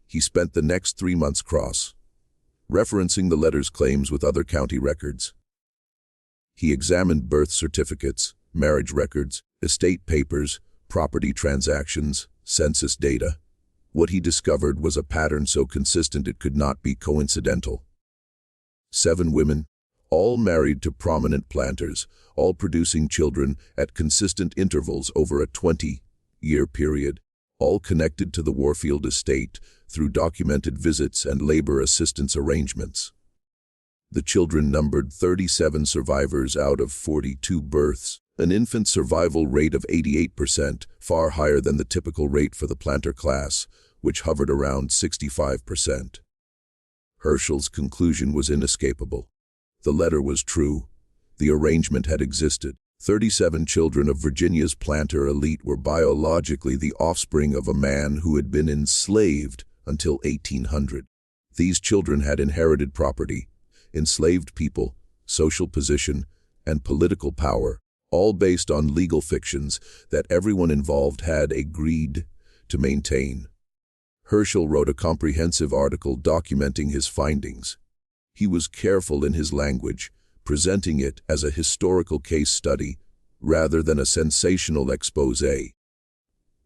He spent the next 3 months referencing the letter's claims with other county records. He examined birth certificates, marriage records, estate papers, property transactions, census data. What he discovered was a pattern so consistent it could not be coincidental. 7 women, all married to prominent planters, all producing children at consistent intervals over a 20-year period, all connected to the Warfield estate through documented visits and labor assistance arrangements. The children numbered 37 survivors out of 42 births, an infant survival rate of 88%, far higher than the typical rate for the planter class, which hovered around 65%. Herschel's conclusion was inescapable. The letter was true. The arrangement had existed. 37 children of Virginia's planter elite were biologically the offspring of a man who had been enslaved until 1800. These children had inherited property, enslaved people, social position, and political power, all based on legal fictions that everyone involved had agreed to maintain. Herschel wrote a comprehensive article documenting his findings. He was careful in his language, presenting it as a historical case study rather than a sensational exposé.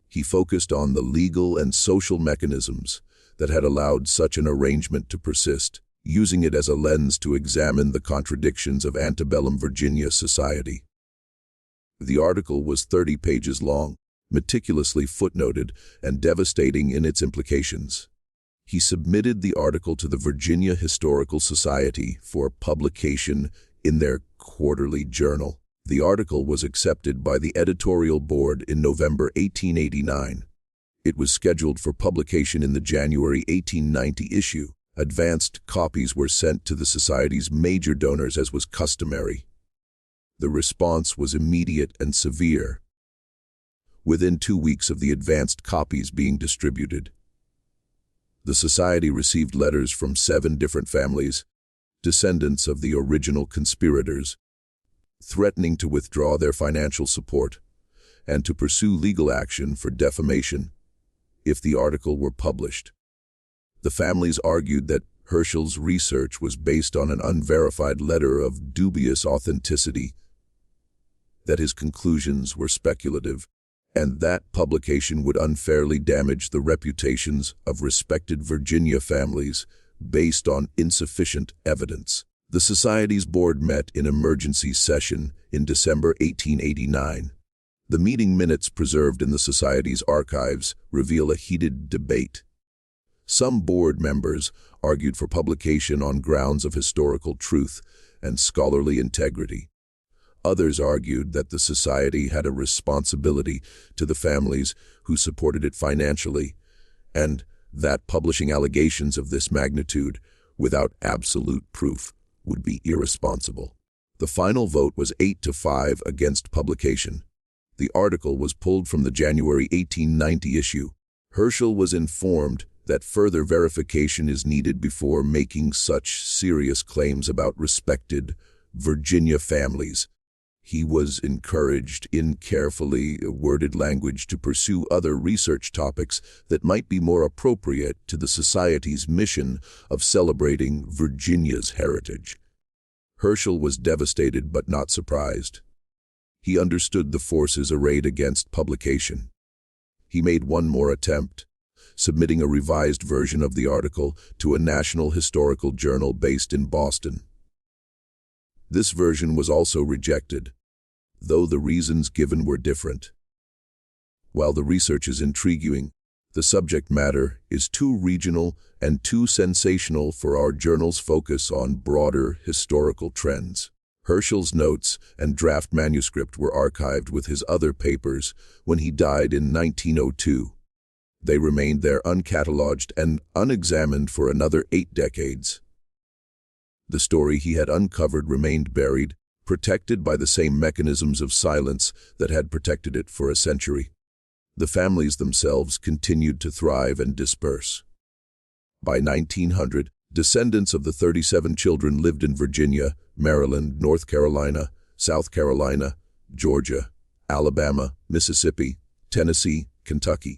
He focused on the legal and social mechanisms that had allowed such an arrangement to persist, using it as a lens to examine the contradictions of antebellum Virginia society. The article was 30 pages long, meticulously footnoted and devastating in its implications. He submitted the article to the Virginia Historical Society for publication in their quarterly journal. The article was accepted by the editorial board in November 1889. It was scheduled for publication in the January 1890 issue. Advanced copies were sent to the Society's major donors as was customary. The response was immediate and severe. Within 2 weeks of the advanced copies being distributed, the Society received letters from 7 different families, descendants of the original conspirators, threatening to withdraw their financial support and to pursue legal action for defamation if the article were published. The families argued that Herschel's research was based on an unverified letter of dubious authenticity, that his conclusions were speculative, and that publication would unfairly damage the reputations of respected Virginia families based on insufficient evidence. The Society's board met in emergency session in December 1889. The meeting minutes preserved in the Society's archives reveal a heated debate. Some board members argued for publication on grounds of historical truth and scholarly integrity. Others argued that the Society had a responsibility to the families who supported it financially, and that publishing allegations of this magnitude without absolute proof would be irresponsible. The final vote was 8-5 against publication. The article was pulled from the January 1890 issue. Herschel was informed that further verification is needed before making such serious claims about respected Virginia families. He was encouraged in carefully worded language to pursue other research topics that might be more appropriate to the Society's mission of celebrating Virginia's heritage. Herschel was devastated but not surprised. He understood the forces arrayed against publication. He made one more attempt, submitting a revised version of the article to a national historical journal based in Boston. This version was also rejected, though the reasons given were different. While the research is intriguing, The subject matter is too regional and too sensational for our journal's focus on broader historical trends. Herschel's notes and draft manuscript were archived with his other papers when he died in 1902. They remained there uncatalogued and unexamined for another 8 decades. The story he had uncovered remained buried, protected by the same mechanisms of silence that had protected it for a century. The families themselves continued to thrive and disperse. By 1900, descendants of the 37 children lived in Virginia, Maryland, North Carolina, South Carolina, Georgia, Alabama, Mississippi, Tennessee, Kentucky,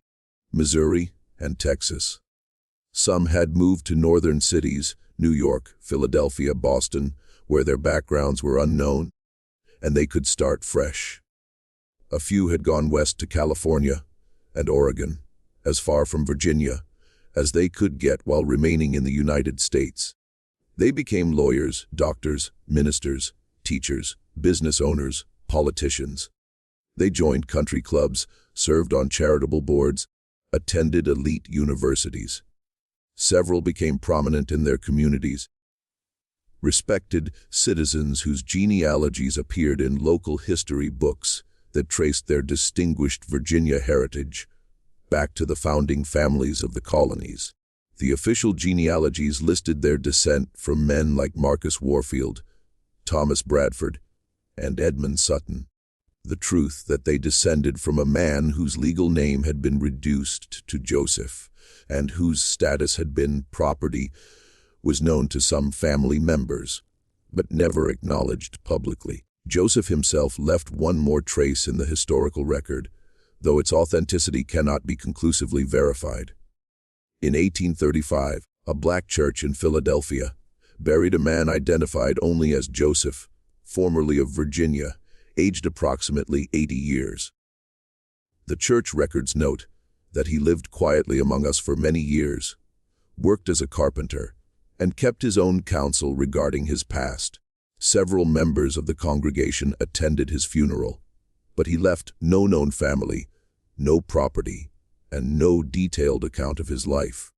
Missouri, and Texas. Some had moved to northern cities, New York, Philadelphia, Boston, where their backgrounds were unknown, and they could start fresh. A few had gone west to California and Oregon, as far from Virginia as they could get while remaining in the United States. They became lawyers, doctors, ministers, teachers, business owners, politicians. They joined country clubs, served on charitable boards, attended elite universities. Several became prominent in their communities, respected citizens whose genealogies appeared in local history books that traced their distinguished Virginia heritage back to the founding families of the colonies. The official genealogies listed their descent from men like Marcus Warfield, Thomas Bradford, and Edmund Sutton. The truth that they descended from a man whose legal name had been reduced to Joseph and whose status had been property was known to some family members, but never acknowledged publicly. Joseph himself left one more trace in the historical record, though its authenticity cannot be conclusively verified. In 1835, a black church in Philadelphia buried a man identified only as Joseph, formerly of Virginia, aged approximately 80 years. The church records note that he lived quietly among us for many years, worked as a carpenter, and kept his own counsel regarding his past. Several members of the congregation attended his funeral, but he left no known family, no property, and no detailed account of his life.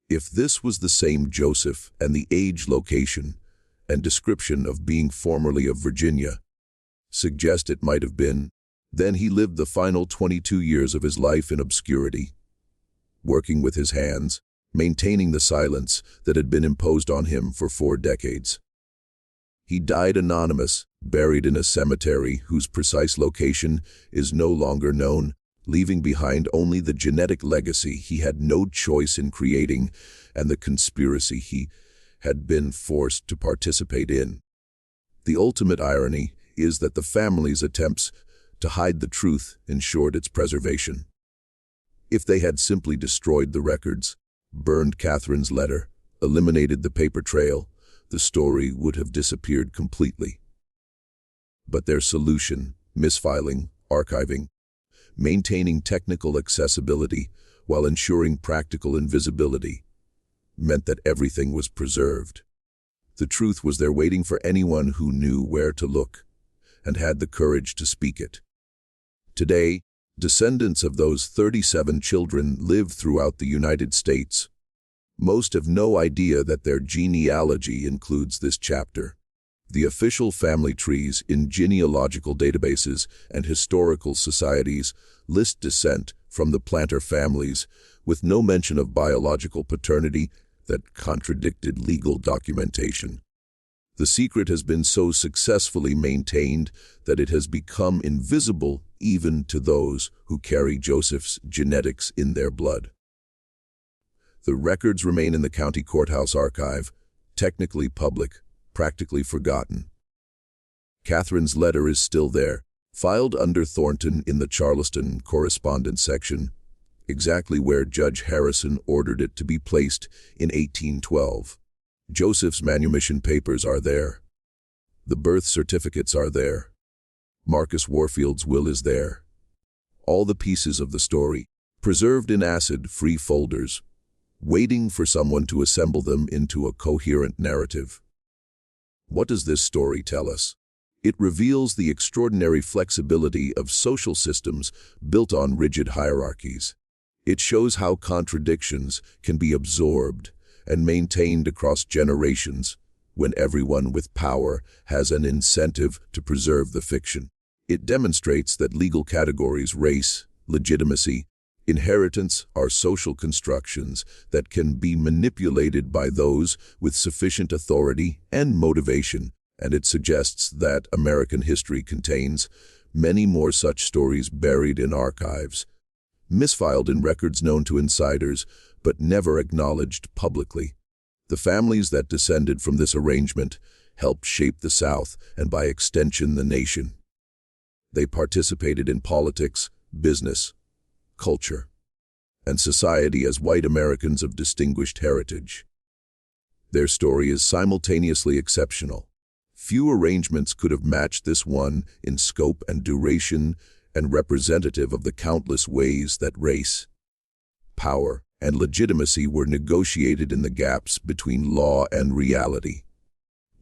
If this was the same Joseph and the age, location, and description of being formerly of Virginia suggest it might have been, then he lived the final 22 years of his life in obscurity, working with his hands, maintaining the silence that had been imposed on him for 4 decades. He died anonymous, buried in a cemetery whose precise location is no longer known, leaving behind only the genetic legacy he had no choice in creating and the conspiracy he had been forced to participate in. The ultimate irony is that the family's attempts to hide the truth ensured its preservation. If they had simply destroyed the records, burned Catherine's letter, eliminated the paper trail, the story would have disappeared completely. But their solution, misfiling, archiving, maintaining technical accessibility while ensuring practical invisibility, meant that everything was preserved. The truth was there waiting for anyone who knew where to look and had the courage to speak it. Today, descendants of those 37 children live throughout the United States. Most have no idea that their genealogy includes this chapter. The official family trees in genealogical databases and historical societies list descent from the planter families, with no mention of biological paternity that contradicted legal documentation. The secret has been so successfully maintained that it has become invisible even to those who carry Joseph's genetics in their blood. The records remain in the county courthouse archive, technically public, practically forgotten. Catherine's letter is still there, filed under Thornton in the Charleston correspondence section, exactly where Judge Harrison ordered it to be placed in 1812. Joseph's manumission papers are there. The birth certificates are there. Marcus Warfield's will is there. All the pieces of the story, preserved in acid-free folders, waiting for someone to assemble them into a coherent narrative. What does this story tell us? It reveals the extraordinary flexibility of social systems built on rigid hierarchies. It shows how contradictions can be absorbed and maintained across generations when everyone with power has an incentive to preserve the fiction. It demonstrates that legal categories, race, legitimacy, inheritance are social constructions that can be manipulated by those with sufficient authority and motivation, and it suggests that American history contains many more such stories buried in archives, misfiled in records known to insiders, but never acknowledged publicly. The families that descended from this arrangement helped shape the South and, by extension, the nation. They participated in politics, business, culture, and society as white Americans of distinguished heritage. Their story is simultaneously exceptional. Few arrangements could have matched this one in scope and duration, and representative of the countless ways that race, power, and legitimacy were negotiated in the gaps between law and reality.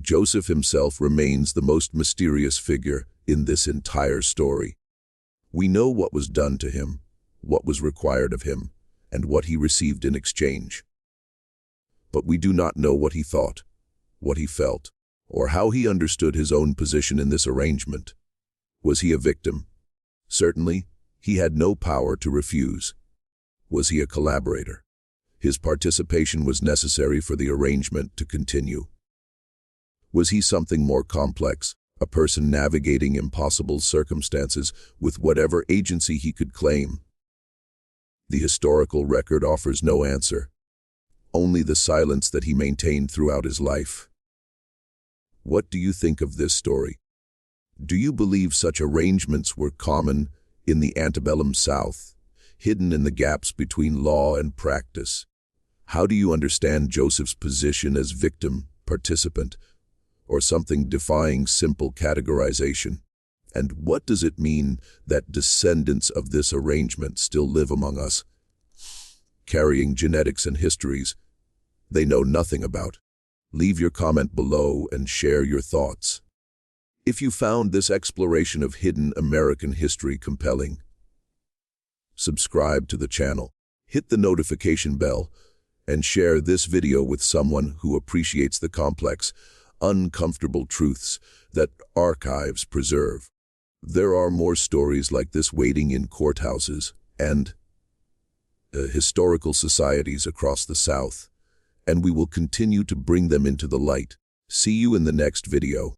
Joseph himself remains the most mysterious figure in this entire story. We know what was done to him, what was required of him, and what he received in exchange. But we do not know what he thought, what he felt, or how he understood his own position in this arrangement. Was he a victim? Certainly, he had no power to refuse. Was he a collaborator? His participation was necessary for the arrangement to continue. Was he something more complex, a person navigating impossible circumstances with whatever agency he could claim? The historical record offers no answer, only the silence that he maintained throughout his life. What do you think of this story? Do you believe such arrangements were common in the antebellum South, hidden in the gaps between law and practice? How do you understand Joseph's position as victim, participant, or something defying simple categorization? And what does it mean that descendants of this arrangement still live among us, carrying genetics and histories they know nothing about? Leave your comment below and share your thoughts. If you found this exploration of hidden American history compelling, subscribe to the channel, hit the notification bell, and share this video with someone who appreciates the complex, uncomfortable truths that archives preserve. There are more stories like this waiting in courthouses and historical societies across the South, and we will continue to bring them into the light. See you in the next video.